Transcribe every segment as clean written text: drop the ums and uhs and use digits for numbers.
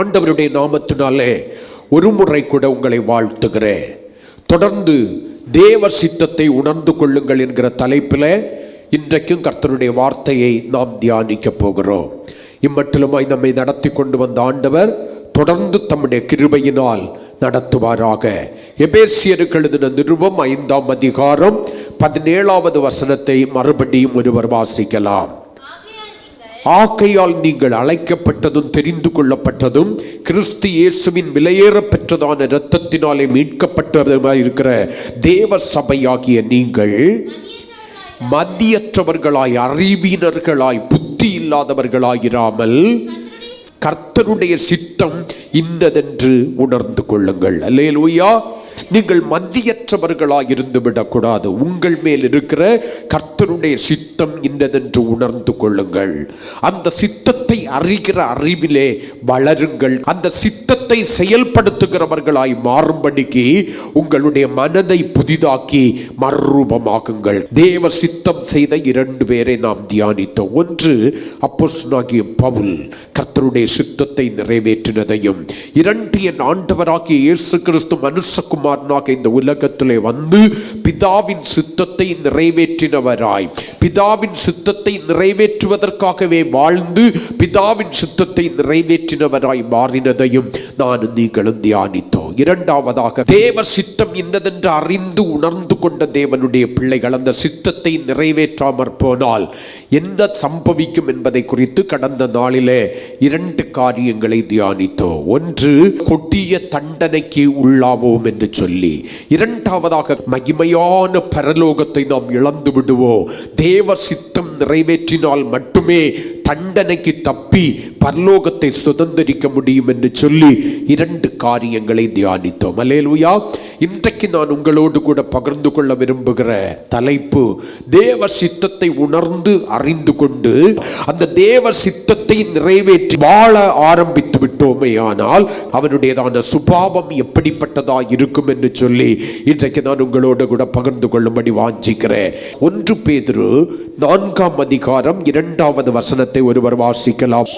ஆண்டவருடைய நாமத்தினாலே ஒரு முறை கூட உங்களை வாழ்த்துகிறேன். தொடர்ந்து தேவ சித்தத்தை உணர்ந்து கொள்ளுங்கள் என்கிற தலைப்பில் இன்றைக்கும் கர்த்தருடைய வார்த்தையை நாம் தியானிக்க போகிறோம். இம்மட்டிலுமாய் நம்மை நடத்தி கொண்டு வந்த ஆண்டவர் தொடர்ந்து தம்முடைய கிருபையினால் நடத்துவாராக. எபேசியருக்கு எழுதின நிருபம் 5ஆம் அதிகாரம் 17வது வசனத்தை மறுபடியும் ஒருவர் வாசிக்கலாம். ஆகையால் நீங்கள் அழைக்கப்பட்டதும் தெரிந்து கொள்ளப்பட்டதும் கிறிஸ்து இயேசுவின் விலையேற பெற்றதான இரத்தத்தினாலே மீட்கப்பட்டதுமாய் இருக்கிற தேவ சபையாகிய நீங்கள் மதியற்றவர்களாய், அறிவினர்களாய், புத்தி இல்லாதவர்களாயிராமல் கர்த்தருடைய சித்தம் இன்னதென்று உணர்ந்து கொள்ளுங்கள். அல்லேலூயா. நீங்கள் மத்தியற்றவர்களாய் இருந்து விடக்கூடாது. உங்கள் மேல் இருக்கிற கர்த்தருடைய சித்தம் இன்னதென்று உணர்ந்து கொள்ளுங்கள். அந்த சித்தத்தை அறிகிற அறிவிலே வளருங்கள். அந்த சித்தத்தை செயல்படுத்துகிறவர்களாய் மாறும்படிக்கு உங்களுடைய மனதை புதிதாக்கி மறுரூபமாகுங்கள். தேவ சித்தம் செய்த 2 பேரை நாம் தியானித்தோம். ஒன்று அப்போஸ்தலனாகிய பவுல் கர்த்தருடைய சித்தத்தை நிறைவேற்றினதையும், 2 என் ஆண்டவராகிய இயேசு கிறிஸ்து மனுஷகுமாரனாக இந்த உலகத்திலே வந்து பிதாவின் சித்தத்தை நிறைவேற்றினவராய், பிதாவின் சித்தத்தை நிறைவேற்றுவதற்காகவே வாழ்ந்து பிதாவின் சித்தத்தை நிறைவேற்றினவராய் மாறினதையும் நான் நீங்களும் தியானித்தோம். இரண்டாவதாக தேவ சித்தம் என்னதென்று அறிந்து உணர்ந்து கொண்ட தேவனுடைய பிள்ளைகள் அந்த சித்தத்தை நிறைவேற்றாமற் போனால் என்ன சம்பவிக்கும் என்பதை குறித்து கடந்த நாளிலே 2 காரியங்களை தியானித்தோம். ஒன்று, கொடிய தண்டனைக்கு உள்ளாவோம் என்று சொல்லி, இரண்டாவதாக மகிமையான பரலோகத்தை நாம் இழந்து விடுவோம். தேவ சித்தம் நிறைவேற்றினால் மட்டுமே தண்டனைக்கு தப்பி பரலோகத்தை சுதந்திரிக்க முடியும் என்று சொல்லி 2 காரியங்களை தியானித்தோம். அல்லேலூயா. இன்றைக்கு நான் உங்களோடு கூட பகிர்ந்து கொள்ள விரும்புகிற தலைப்பு, தேவ சித்தத்தை உணர்ந்து அறிந்து கொண்டு அந்த தேவ சித்தத்தை நிறைவேற்றி வாழ ஆரம்பித்து விட்டோமே ஆனால் அவனுடையதான சுபாவம் எப்படிப்பட்டதாக இருக்கும் என்று சொல்லி இன்றைக்கு நான் உங்களோடு கூட பகிர்ந்து கொள்ளும்படி வாஞ்சிக்கிறேன். 1 பேதுரு 4ஆம் அதிகாரம் 2வது வசனத்தை ஒருவர் வாசிக்கலாம்.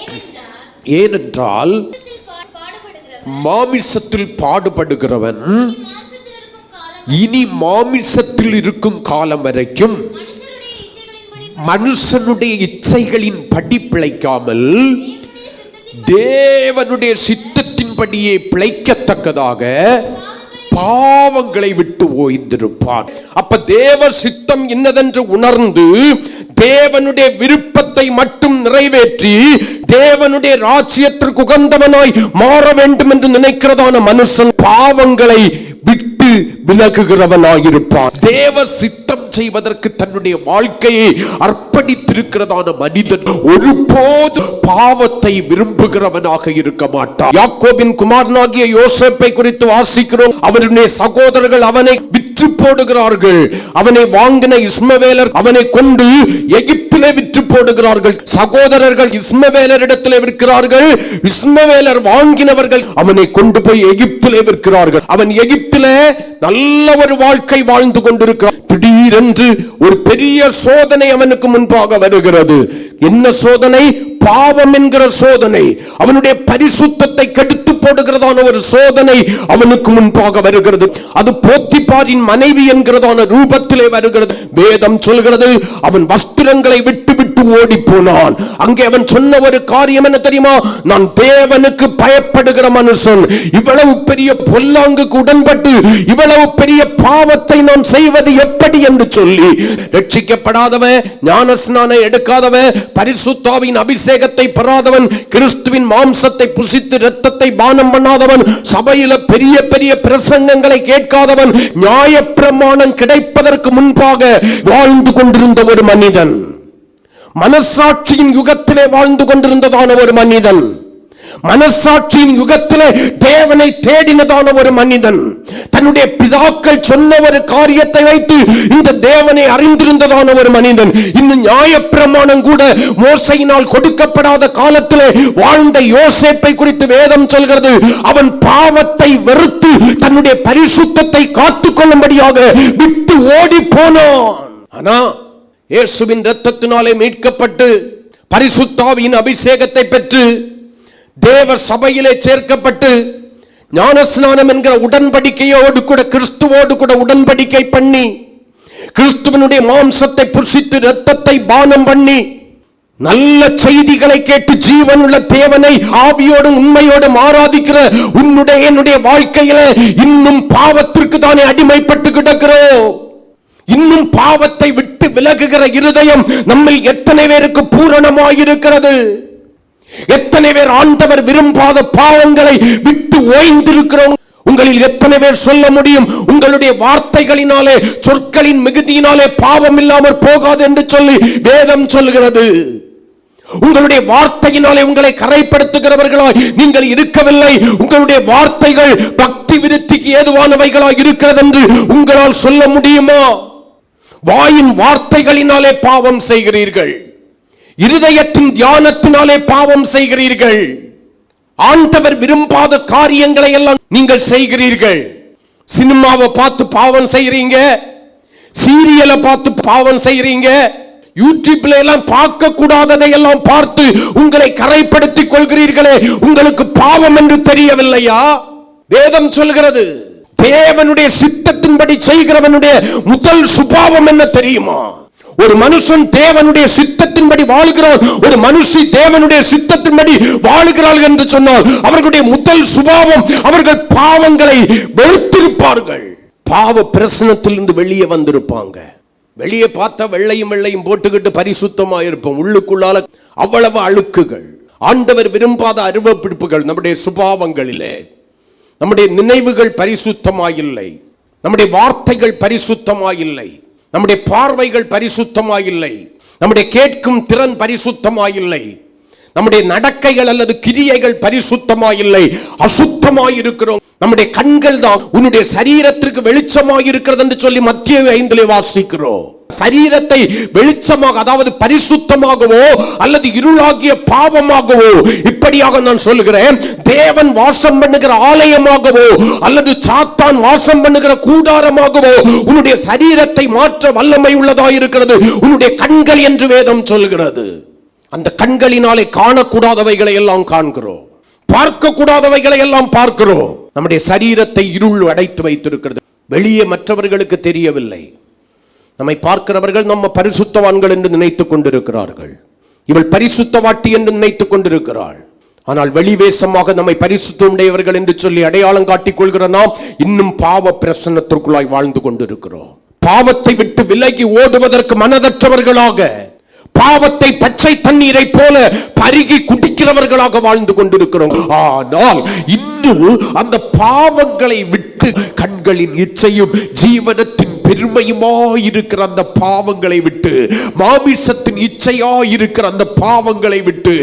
ஏனென்றால் மாமிசத்தில் பாடுபடுகிறவன் இனி மாமிசத்தில் இருக்கும் காலம் வரைக்கும் மனுஷனுடைய இச்சைகளின் படி பிழைக்காமல் தேவனுடைய சித்தத்தின்படியே பிழைக்கத்தக்கதாக பாவங்களை விட்டு ஓய்ந்திருப்பான். அப்ப தேவ சித்தம் என்னதென்று உணர்ந்து தேவனுடைய விருப்பத்தை மட்டும் நிறைவேற்றி தேவனுடைய ராஜ்யத்திற்கு உகந்தவனாய் மாற வேண்டும் என்று நினைக்கிறதான மனுஷன் பாவங்களை விட்டு விலகுகிறவனாயிருப்பான். தேவ சித்தம் செய்வதற்கு தன்னுடைய வாழ்க்கையை அர்ப்பணித்திருக்கிறதான மனிதன் ஒருபோது பாவத்தை விரும்புகிறவனாக இருக்க மாட்டான். யாக்கோபின் குமாரனாகிய யோசேப்பை குறித்து வாசிக்கிறோம். அவருடைய சகோதரர்கள் அவனை விற்று போடுகிறார்கள். அவனை வாங்கின இஸ்மவேலர் அவனை கொண்டு எகிப்திலே விற்று போடுகிறார்கள். சகோதரர்கள் இஸ்மவேலரிடத்திலே விற்கிறார்கள். இஸ்மவேலர் வாங்கினவர்கள் அவனை கொண்டு போய் எகிப்திலே விற்கிறார்கள். அவன் எகிப்திலே நல்ல ஒரு வாழ்க்கை வாழ்ந்து கொண்டிருக்கிறான். திடீரென்று ஒரு பெரிய சோதனை அவனுக்கு முன்பாக வருகிறது. என்ன சோதனை? பாவம் என்கிற சோதனை. அவனுடைய பரிசுத்தத்தை கெடுத்து போடுகிறதான ஒரு சோதனை அவனுக்கு முன்பாக வருகிறது. அது போத்திபாரின் மனைவி என்கிறதான ரூபத்திலே வருகிறது. வேதம் சொல்கிறது, அவன் வஸ்திரங்களை விட்டு விட்டு ஓடி போனான். அங்கே அவன் சொன்ன ஒரு காரியம் என்ன தெரியுமா? நான் தேவனுக்கு பயப்படுகிற மனுஷன், இவ்வளவு பெரிய பொல்லாங்குக்கு உடன்பட்டு இவ்வளவு பெரிய பாவத்தை நான் செய்வது எப்படி என்று சொல்லி, ரட்சிக்கப்படாதவன், ஞானஸ்நானம் எடுக்காதவன், பரிசுத்தாவின் அபிஷேகத்தை பெறாதவன், கிறிஸ்துவின் மாம்சத்தை புசித்து இரத்தத்தை பானம் பண்ணாதவன், சபையில பெரிய பெரிய பிரசங்கங்களை கேட்காதவன், நியாயப்பிரமாணம் கிடைப்பதற்கு முன்பாக வாழ்ந்து கொண்டிருந்த ஒரு மனிதன், மனசாட்சியின் யுகத்திலே வாழ்ந்து கொண்டிருந்ததான ஒரு மனிதன், மனசாட்சியின் யுகத்திலே தேவனை தேடினதான ஒரு மனிதன், தன்னுடைய பிதாக்கள் சொன்ன ஒரு காரியத்தை வைத்து இந்த தேவனை அறிந்திருந்ததான ஒரு மனிதன், இன்னும் நியாயப்பிரமாணம் கூட மோசையினால் கொடுக்கப்படாத காலத்திலே வாழ்ந்த யோசேப்பை குறித்து வேதம் சொல்கிறது. அவன் பாவத்தை வெறுத்து தன்னுடைய பரிசுத்தத்தை காத்துக் கொள்ளும்படியாக விட்டு ஓடி போனான். ஆனா இயேசுவின் இரத்தத்தினாலே மீட்கப்பட்டு பரிசுத்த ஆவியின் அபிஷேகத்தை பெற்று தேவ சபையிலே சேர்க்கப்பட்டு ஞானஸ்நானம் என்கிற உடன்படிக்கையோடு கூட கிறிஸ்துவோடு கூட உடன்படிக்கை பண்ணி கிறிஸ்துவனுடைய மாம்சத்தை புசித்து இரத்தத்தை பானம் பண்ணி நல்ல செய்திகளை கேட்டு ஜீவனுள்ள தேவனை ஆவியோடும் உண்மையோடும் ஆராதிக்கிற உன்னுடைய என்னுடைய வாழ்க்கையில இன்னும் பாவத்திற்கு தானே அடிமைப்பட்டு கிடக்கிறோம். இன்னும் பாவத்தை விட்டு விலகுகிற இருதயம் நம்மில் எத்தனை பேருக்கு பூரணமாயிருக்கிறது? எத்தனை பேர் ஆண்டவர் விரும்பாத பாவங்களை விட்டு ஓய்ந்திருக்கிறோம்? உங்களில் எத்தனை பேர் சொல்ல முடியும், உங்களுடைய வார்த்தைகளினாலே சொற்களின் மிகுதியினாலே பாவம் இல்லாமல் போகாது என்று சொல்லி வேதம் சொல்கிறது? உங்களுடைய வார்த்தையினாலே உங்களை கரைப்படுத்துகிறவர்களாய் நீங்கள் இருக்கவில்லை. உங்களுடைய வார்த்தைகள் பக்தி விருத்திக்கு ஏதுவானவைகளாய் இருக்கிறது என்று உங்களால் சொல்ல முடியுமா? வாயின் வார்த்தைகளினாலே பாவம் செய்கிறீர்கள், இருதயத்தின் தியானத்தினாலே பாவம் செய்கிறீர்கள். ஆண்டவர் விரும்பாத காரியங்களை எல்லாம் நீங்கள் செய்கிறீர்கள். சினிமாவை பார்த்து பாவம் செய்கிறீங்க, சீரியலை பார்த்து பாவம் செய்கிறீங்க, யூடியூப்ல எல்லாம் பார்க்க கூடாததை எல்லாம் பார்த்து உங்களை கரைப்படுத்திக் கொள்கிறீர்களே, உங்களுக்கு பாவம் என்று தெரியவில்லையா? வேதம் சொல்கிறது, தேவனுடைய சித்தத்தின்படி செய்கிறவனுடைய முதல் சுபாவம் என்ன தெரியுமா? ஒரு மனுஷன் தேவனுடைய சித்தத்தின்படி வாழ்கிறான், ஒரு மனுஷி தேவனுடைய சித்தத்தின்படி வாழ்கிறாள் என்று சொன்னால் அவர்களுடைய முதல் சுபாவம், அவர்கள் பாவங்களை வெறுத்திருப்பார்கள். பாவ பிரசனத்திலிருந்து வெளியே வந்திருப்பாங்க. வெளியே பார்த்தா வெள்ளையும் வெள்ளையும் போட்டுக்கிட்டு பரிசுத்தமா இருப்போம், உள்ளுக்குள்ளால அவ்வளவு அழுக்குகள். ஆண்டவர் விரும்பாத அருவப்பிடிப்புகள் நம்முடைய சுபாவங்களிலே. நம்முடைய நினைவுகள் பரிசுத்தமாயில்லை, நம்முடைய வார்த்தைகள் பரிசுத்தமாயில்லை, நம்முடைய பார்வைகள் பரிசுத்தமாயில்லை, நம்முடைய கேட்கும் திறன் பரிசுத்தமாயில்லை, நம்முடைய நடக்கைகள் அல்லது கிரியைகள் பரிசுத்தமாயில்லை, அசுத்தமாயிருக்கிறோம். நம்முடைய கண்கள் தான் உன்னுடைய சரீரத்திற்கு வெளிச்சமாயிருக்கிறது என்று சொல்லி மத்திய 5 வாசிக்கிறோம். சரீரத்தை வெளிச்சமாக, அதாவது பரிசுத்தமாகவோ அல்லது இருளாகிய பாவமாகவோ, இப்படியாக நான் சொல்லுகிறேன், தேவன் வாசம் பண்ணுகிற ஆலயமாகவோ அல்லது சாத்தான் வாசம் பண்ணுகிற கூடாரமாகவோ உன்னுடைய சரீரத்தை மாற்ற வல்லமை உள்ளதாயிருக்கிறது உன்னுடைய கண்கள் என்று வேதம் சொல்கிறது. அந்த கண்களினாலே காணக்கூடாதவைகளை எல்லாம் காண்கிறோம், பார்க்க கூடாதவைகளை எல்லாம் பார்க்கிறோம். நம்முடைய சரீரத்தை இருள் அடைத்து வைத்திருக்கிறது, வெளியே மற்றவர்களுக்கு தெரியவில்லை. நம்மை பார்க்கிறவர்கள் நம்ம பரிசுத்தவான்கள் என்று நினைத்துக் கொண்டிருக்கிறார்கள், இவள் பரிசுத்தவாட்டி என்று நினைத்துக் கொண்டிருக்கிறாள். ஆனால் வெளிவேசமாக நம்மை பரிசுத்தமுடையவர்கள் என்று சொல்லி அடையாளம் காட்டிக் கொள்கிற நாம் இன்னும் பாவ பிரசன்னத்திற்குள்ளாய் வாழ்ந்து கொண்டிருக்கிறோம். பாவத்தை விட்டு விலகி ஓடுவதற்கு மனதற்றவர்களாக, பாவத்தை பச்சை தண்ணீரை போல பருகி குடிக்கிறவர்களாக வாழ்ந்து கொண்டிருக்கிறோம். ஆனால் இன்னும் அந்த பாவங்களை விட்டு, கண்களின் இச்சையும் ஜீவனத்தின் பெருமையுமாயிருக்கிற அந்த பாவங்களை விட்டு, மாமிசத்தின் இச்சையாயிருக்கிற அந்த பாவங்களை விட்டு,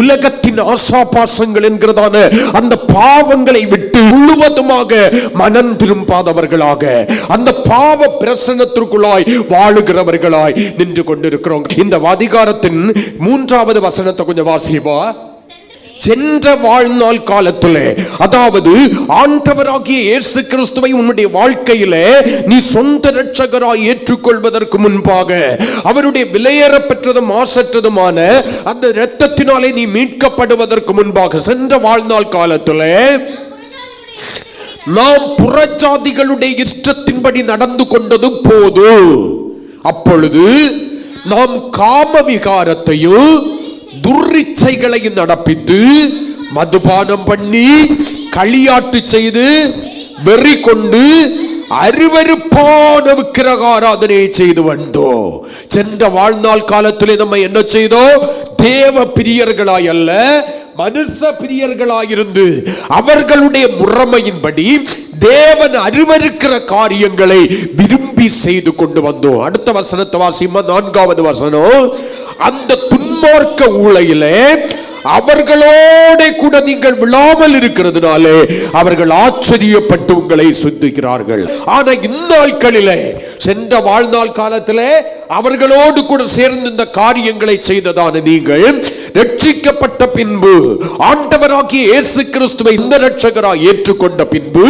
உலகத்தின் ஆசாபாசங்கள் என்கிறதான அந்த பாவங்களை விட்டு முழுவதுமாக மனம் திரும்பாதவர்களாக அந்த பாவ பிரசனத்திற்குள்ளாய் வாழுகிறவர்களாய் நின்று கொண்டிருக்கிறோம். இந்த அதிகாரத்தின் 3வது வசனத்தை கொஞ்சம் வாசிப்பா. சென்ற வாழ்நாள் காலத்திலே, அதாவது ஆண்டவராகிய இயேசு கிறிஸ்துவை உன்னுடைய வாழ்க்கையிலே நீ சொந்த இரட்சகராய் ஏற்றுக்கொள்வதற்கு முன்பாக, அவருடைய விலையேறப்பெற்றதும் மாசற்றதுமான அந்த இரத்தத்தினாலே நீ மீட்கப்படுவதற்கு முன்பாக, சென்ற வாழ்நாள் காலத்திலே நாம் புறஜாதிகளுடைய இஷ்டத்தின்படி நடந்து கொண்டது போது, அப்பொழுது நாம் காம விகாரத்தையும் துர்ரிச்சைகளையும் நடப்பித்து மதுபானம் பண்ணி களியாட்டு செய்து வெறி கொண்டு அருவருப்பான விக்கிரக ஆராதனையை செய்து வந்தோம். சென்ற வாழ்நாள் காலத்திலே நம்ம என்ன செய்தோம்? தேவ பிரியர்களாய் அல்ல, மனுஷ பிரியர்களாயிருந்து அவர்களுடைய முறைமையின்படி தேவன் அருவருக்கிற காரியங்களை விரும்பி செய்து கொண்டு வந்தோம். அடுத்த வசனத்தை வாசிமா, 4வது வசனம். அந்த துன்மார்க்க ஊழையிலே அவர்களோட கூட நீங்கள் விழாமல் இருக்கிறதுனாலே அவர்கள் ஆச்சரியப்பட்டு உங்களை சுத்திக்கிறார்கள். ஆனா இந்நாட்களிலே, சென்ற வாழ்நாள் காலத்திலே அவர்களோடு கூட சேர்ந்து இந்த காரியங்களை செய்ததான நீங்கள் ரட்சிக்கப்பட்ட பின்பு ஆண்டவராகிய இயேசு கிறிஸ்துவை இந்த இரட்சகராய் ஏற்றுக்கொண்ட பின்பு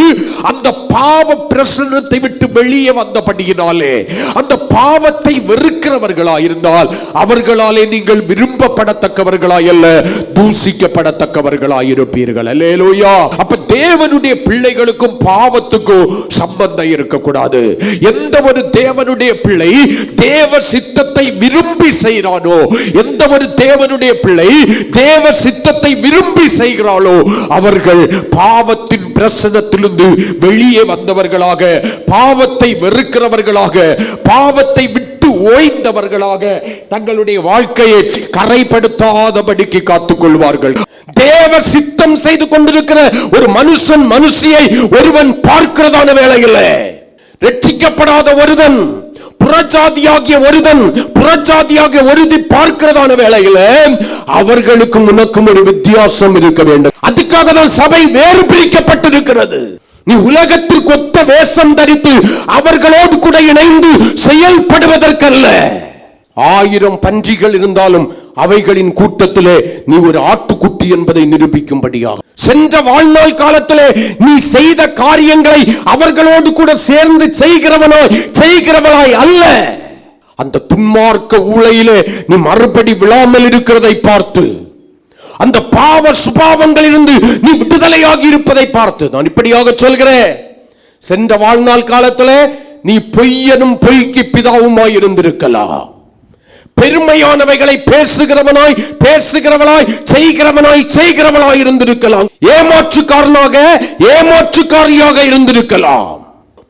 அந்த பாவ பிரசன்னத்தை விட்டு வெளியே வந்தபடியினாலே அந்த பாவத்தை வெறுக்கிறவர்களாய் இருந்தால் அவர்களாலே நீங்கள் விரும்பப்படத்தக்கவர்களாய் அல்ல, தூசிக்கப்படத்தக்கவர்களாய் இருப்பீர்கள். அல்லேலூயா. அப்ப தேவனுடைய பிள்ளைகளுக்கும் பாவத்துக்கும் சம்பந்தம் இருக்கக்கூடாது. எந்த ஒரு தேவனுடைய பிள்ளை தேவ சித்தத்தை விரும்பி செய்கிறானோ, எந்த ஒரு தேவனுடைய பிள்ளை தேவ சித்தத்தை விரும்பி செய்கிறாளோ அவர்கள் பாவத்தின் பிரசன்னத்திலிருந்து வெளியே வந்தவர்களாக, பாவத்தை வெறுக்கிறவர்களாக, பாவத்தை விட்டு ஓய்ந்தவர்களாக தங்களுடைய வாழ்க்கையை கரைப்படுத்தாதபடிக்கு காத்துக் கொள்வார்கள். தேவ சித்தம் செய்து கொண்டிருக்கிற ஒரு மனுஷன் மனுஷியை ஒருவன் பார்க்கிறதான வேளையில் ரட்சிக்கப்படாத ஒருவன், புறஜாதியாகிய ஒருவன், புறஜாதியாகிய ஒருதி பார்க்கிறதான வேளையில் அவர்களுக்கும் உனக்கும் ஒரு வித்தியாசம் இருக்க வேண்டும். அதுக்காக தான் சபை வேறு பிரிக்கப்பட்டிருக்கிறது. நீ உலகத்திற்கு ஒத்த வேஷம் தரித்து அவர்களோடு கூட இணைந்து செயல்படுவதற்கல்ல. 1000 பன்றிகள் இருந்தாலும் அவைகளின் கூட்டத்திலே நீ ஒரு ஆட்டுக்குட்டி என்பதை நிரூபிக்கும்படியாக சென்ற வாழ்நாள் காலத்திலே நீ செய்த காரியங்களை அவர்களோடு கூட சேர்ந்து செய்கிறவளாய் அல்ல. அந்த துன்மார்க்க ஊழையிலே நீ மறுபடி விழாமல் இருக்கிறதை பார்த்து, அந்த பாவ சுபாவங்களிலிருந்து நீ விடுதலையாகி இருப்பதை பார்த்து நான் இப்படியாக சொல்கிறேன். சென்ற வாழ்நாள் காலத்திலே நீ பொய்யனும் பொய்க்கு பிதாவுமாய் இருந்திருக்கலாம். பெருமையானவைகளை பேசுகிறவனாய் செய்கிறவளாய் இருந்திருக்கலாம். ஏமாற்றுக்காரனாக ஏமாற்றுக்காரியாக இருந்திருக்கலாம்.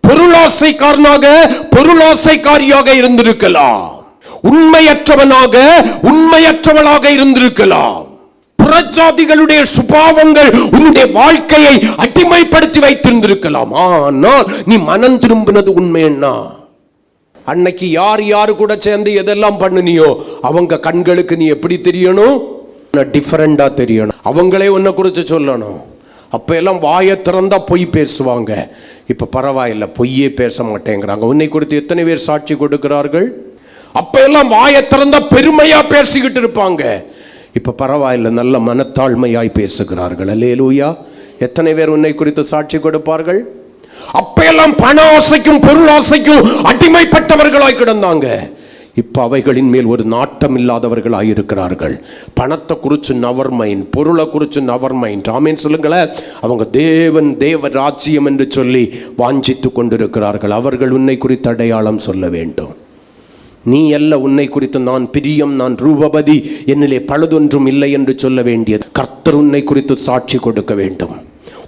பொருளாசைக்காரியாக இருந்திருக்கலாம். உண்மையற்றவனாக உண்மையற்றவளாக இருந்திருக்கலாம். புறஜாதிகளுடைய சுபாவங்கள் உன்னுடைய வாழ்க்கையை அடிமைப்படுத்தி வைத்திருந்திருக்கலாம். ஆனால் நீ மனம் திரும்பினது உண்மை என்ன? அன்னைக்கு யாரு கூட சேர்ந்து எதெல்லாம் பண்ணினியோ அவங்க கண்களுக்கு நீ எப்படி தெரியணும்? டிஃபரெண்டா தெரியணும். அவங்களே உன்னை குறித்து சொல்லணும். அப்ப எல்லாம் வாயை திறந்தா பொய் பேசுவாங்க. இப்ப பரவாயில்ல, பொய்யே பேச மாட்டேங்கிறாங்க. உன்னை குறித்து எத்தனை பேர் சாட்சி கொடுக்கிறார்கள்? அப்ப எல்லாம் வாயை திறந்தா பெருமையா பேசிக்கிட்டு இருப்பாங்க. இப்ப பரவாயில்ல, நல்ல மனத்தாழ்மையாய் பேசுகிறார்கள். அல்லேலூயா. எத்தனை பேர் உன்னை குறித்து சாட்சி கொடுப்பார்கள்? அப்பெல்லாம் பண ஆசைக்கும் பொருள் ஆசைக்கும் அடிமைப்பட்டவர்களாய் கிடந்தாங்க. இப்ப அவைகளின் மேல் ஒரு நாட்டம் இல்லாதவர்களாய் இருக்கிறார்கள். பணத்தை குறிச்சு நவர் மைண்ட், பொருளை குறிச்சு நவர் மைண்ட். ஆமேன் சொல்லுங்களேன். அவங்க தேவ ராஜ்யம் என்று சொல்லி வாஞ்சித்து கொண்டிருக்கிறார்கள். அவர்கள் உன்னை குறித்து அடையாளம் சொல்ல வேண்டும். நீ அல்ல, உன்னை குறித்து நான் பிரியம், நான் ரூபவதி, என்னிலே பழுதொன்றும் இல்லை என்று சொல்ல வேண்டியது. கர்த்தர் உன்னை குறித்து சாட்சி கொடுக்க வேண்டும்.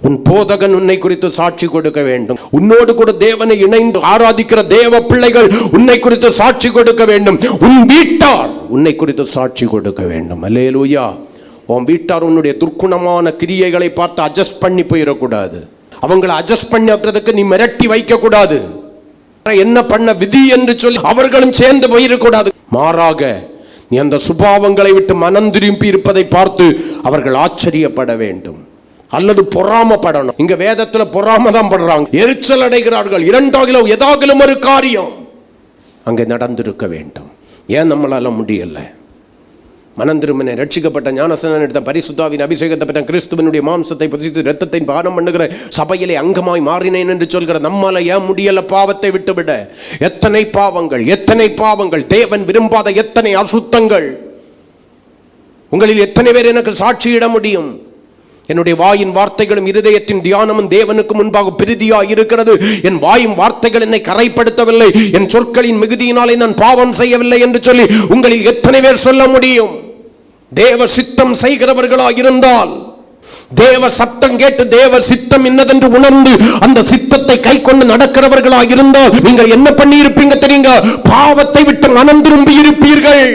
உன் போதகன் உன்னை குறித்து சாட்சி கொடுக்க வேண்டும். உன்னோடு கூட தேவனை இணைந்து ஆராதிக்கிற தேவ பிள்ளைகள் உன்னை குறித்து சாட்சி கொடுக்க வேண்டும். உன் வீட்டார் உன்னை குறித்து சாட்சி கொடுக்க வேண்டும். அல்லேலூயா. உன் வீட்டார் உன்னுடைய துர்க்குணமான கிரியைகளை பார்த்து அட்ஜஸ்ட் பண்ணி போயிடக்கூடாது. அவங்களை அட்ஜஸ்ட் பண்ணுறதுக்கு நீ மிரட்டி வைக்க கூடாது. என்ன பண்ண விதி என்று சொல்லி அவர்களும் சேர்ந்து போயிடக்கூடாது. மாறாக நீ அந்த சுபாவங்களை விட்டு மனம் திரும்பி இருப்பதை பார்த்து அவர்கள் ஆச்சரியப்பட வேண்டும் அல்லது பொறாமப்படணும். இங்க வேதத்துல பொறாம தான் படுறாங்க, எரிச்சல் அடைகிறார்கள். இரண்டாகிலும் ஏதாகிலும் ஒரு காரியம் அங்கே நடந்திருக்க வேண்டும். ஏன் நம்மளால முடியல? மனம் திரும்பின, ரட்சிக்கப்பட்ட, ஞானஸ்நானம் எடுத்த, பரிசுத்தாவின் அபிஷேகத்தை பெற்ற, கிறிஸ்துவனுடைய மாம்சத்தை புசித்து இரத்தத்தை பானம் பண்ணுகிற சபையிலே அங்கமாய் மாறினேன் என்று சொல்கிற நம்மால ஏன் முடியல பாவத்தை விட்டுவிட? எத்தனை பாவங்கள், தேவன் விரும்பாத எத்தனை அசுத்தங்கள். உங்களில் எத்தனை பேர் எனக்கு சாட்சியிட முடியும்? என்னுடைய வாயின் வார்த்தைகளும் இருதயத்தின் தியானமும் தேவனுக்கு முன்பாக பிரீதியாய் இருக்கிறது. என் வாயின் வார்த்தைகள் என்னை கரைப்படுத்தவில்லை, என் சொற்களின் மிகுதியினாலே நான் பாவம் செய்யவில்லை என்று சொல்லி உங்களில் எத்தனை பேர் சொல்ல முடியும்? தேவ சித்தம் செய்கிறவர்களாக இருந்தால், தேவ சத்தம் கேட்டு தேவ சித்தம் என்னதென்று உணர்ந்து அந்த சித்தத்தை கை கொண்டு நடக்கிறவர்களாக இருந்தால் நீங்கள் என்ன பண்ணி இருப்பீங்க தெரியுங்க? பாவத்தை விட்டு மனம் திரும்பி இருப்பீர்கள்.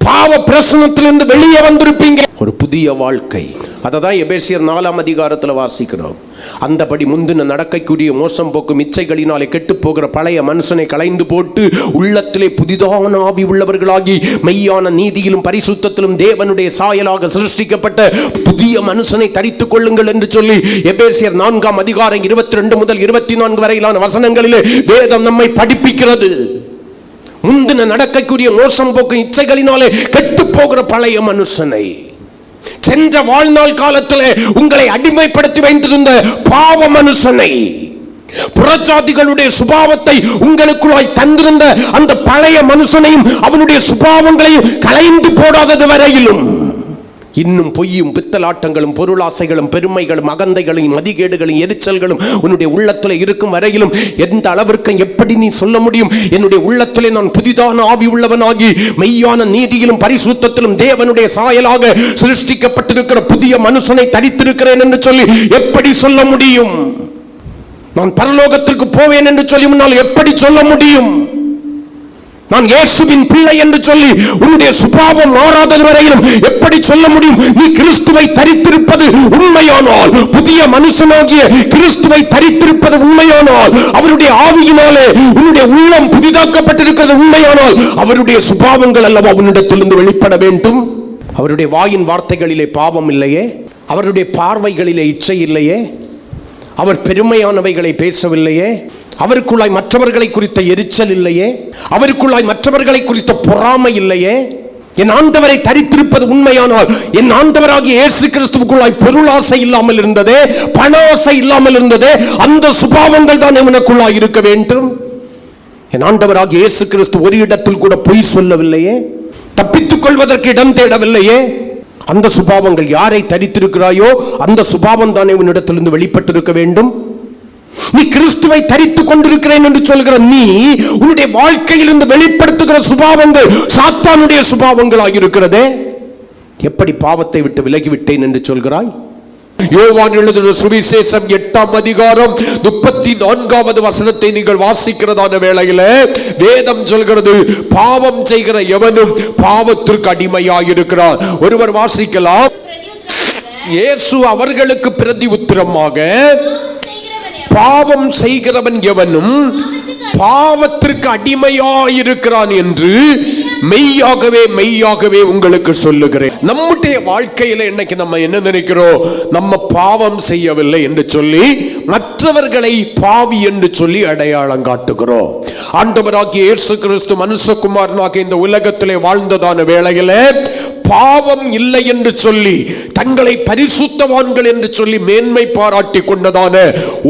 பாவ பிரசனத்திலிருந்து வெளியே வந்திருப்பீங்க. ஒரு புதிய வாழ்க்கை. அததான் எபேசியர் 4ஆம் அதிகாரத்தில் வாசிக்கிறோம். அந்தபடி முந்தின நடக்கைக்குரிய மோசம் போக்கும் இச்சைகளினாலே கெட்டு போகிற பழைய மனுஷனை களைந்து போட்டு உள்ளத்திலே புதிதான ஆவி உள்ளவர்களாகி மெய்யான நீதியிலும் பரிசுத்தத்திலும் தேவனுடைய சாயலாக சிருஷ்டிக்கப்பட்ட புதிய மனுஷனை தரித்துக் கொள்ளுங்கள் என்று சொல்லி எபேசியர் 4ஆம் அதிகாரம் 22 முதல் 24 வரையிலான வசனங்களிலே வேதம் நம்மை படிப்பிக்கிறது. முந்தின நடக்கைக்குரிய மோசம் போக்கும் இச்சைகளினாலே கெட்டு போகிற பழைய மனுஷனை, சென்ற வாழ்நாள் காலத்திலே உங்களை அடிமைப்படுத்தி வைத்திருந்த பாவ மனுஷனை, புறஜாதிகளுடைய சுபாவத்தை உங்களுக்குள்ளாய் தந்திருந்த அந்த பழைய மனுஷனையும் அவனுடைய சுபாவங்களையும் களைந்து போடாதது வரையிலும் இன்னும் பொய்யும் பித்தலாட்டங்களும் பொருளாசைகளும் பெருமைகளும் அகந்தைகளும் மதிகேடுகளும் எரிச்சல்களும் உன்னுடைய உள்ளத்திலே இருக்கும் வரையிலும் எந்த அளவிற்கு எப்படி நீ சொல்ல முடியும், என்னுடைய உள்ளத்திலே நான் புதிதான ஆவி உள்ளவனாகி மெய்யான நீதியிலும் பரிசுத்தத்திலும் தேவனுடைய சாயலாக சிருஷ்டிக்கப்பட்டிருக்கிற புதிய மனுஷனை தரித்திருக்கிறேன் என்று சொல்லி எப்படி சொல்ல முடியும்? நான் பரலோகத்திற்கு போவேன் என்று சொல்லி முன்னால் எப்படி சொல்ல முடியும்? நான் இயேசுவின் பிள்ளை என்று சொல்லி உன்னுடைய சுபாவம் மாறாதது வரையிலும் எப்படி சொல்ல முடியும்? நீ கிறிஸ்துவை தரித்திருப்பது உண்மையானால், புதிய மனுஷனாகிய கிறிஸ்துவை தரித்திருப்பது உண்மையானால், அவருடைய ஆவியினாலே உன்னுடைய உள்ளம் புதிதாக்கப்பட்டிருக்கிறது உண்மையானால், அவருடைய சுபாவங்கள் அல்லவா உன்னிடத்திலிருந்து வெளிப்பட வேண்டும். அவருடைய வாயின் வார்த்தைகளிலே பாவம் இல்லையே, அவருடைய பார்வைகளிலே இச்சை இல்லையே, அவர் பெருமையானவைகளை பேசவில்லையே, அவருக்குள்ளாய் மற்றவர்களை குறித்த எரிச்சல் இல்லையே, அவருக்குள்ளாய் மற்றவர்களை குறித்த பொறாமை இல்லையே. என் ஆண்டவரை தரித்திருப்பது உண்மையானால், என் ஆண்டவராகிய இயேசு கிறிஸ்துவுக்குள்ளாய் பொருளாசை இல்லாமல் இருந்ததே, பண ஆசை இல்லாமல் இருந்ததே, அந்த சுபாவங்கள் தான் எனக்குள்ளாய் இருக்க வேண்டும். என் ஆண்டவராகிய இயேசு கிறிஸ்து ஒரு இடத்தில் கூட பொய் சொல்லவில்லையே, தப்பித்துக் கொள்வதற்கு இடம் தேடவில்லையே. அந்த சுபாவங்கள் யாரை தரித்திருக்கிறாயோ அந்த சுபாவம் தானே உன்னிடத்திலிருந்து வெளிப்பட்டிருக்க வேண்டும். நீ கிறிஸ்துவை தரித்துக் கொண்டிருக்கிறேன் என்று சொல்கிற நீ உன்னுடைய வாழ்க்கையிலிருந்து வெளிப்படுத்துகிற சுபாவங்கள் சாத்தானுடைய சுபாவங்களாக இருக்கிறதே. எப்படி பாவத்தை விட்டு விலகிவிட்டேன் என்று சொல்கிறாய்? யோவான் எழுதின சுவிசேஷம் 8ஆம் அதிகாரம் 34வது வசனத்தை நீங்கள் வாசிக்கிறதான வேளையில வேதம் சொல்கிறது, பாவம் செய்கிற எவனும் பாவத்திற்கு அடிமையாயிருக்கிறார். ஒருவர் வாசிக்கலாம். இயேசு அவர்களுக்கு பிரதி உத்தரமாக, பாவம் செய்கிறவன் எவனும் பாவத்திற்கு அடிமையாயிருக்கிறான் என்று மெய்யாகவே மெய்யாகவே உங்களுக்கு சொல்லுகிறேன். நம்முடைய வாழ்க்கையில இன்னைக்கு நம்ம என்ன நினைக்கிறோம்? நம்ம பாவம் செய்யவில்லை என்று சொல்லி மற்றவர்களை பாவி என்று சொல்லி அடையாளம் காட்டுகிறோம். ஆண்டவராகிய இயேசு கிறிஸ்து மனுஷகுமாரனாக இந்த உலகத்திலே வாழ்ந்ததான வேளையில பாவம் இல்லை என்று சொல்லி தங்களை பரிசுத்தவான்கள் என்று சொல்லி மேன்மை பாராட்டி கொண்டதான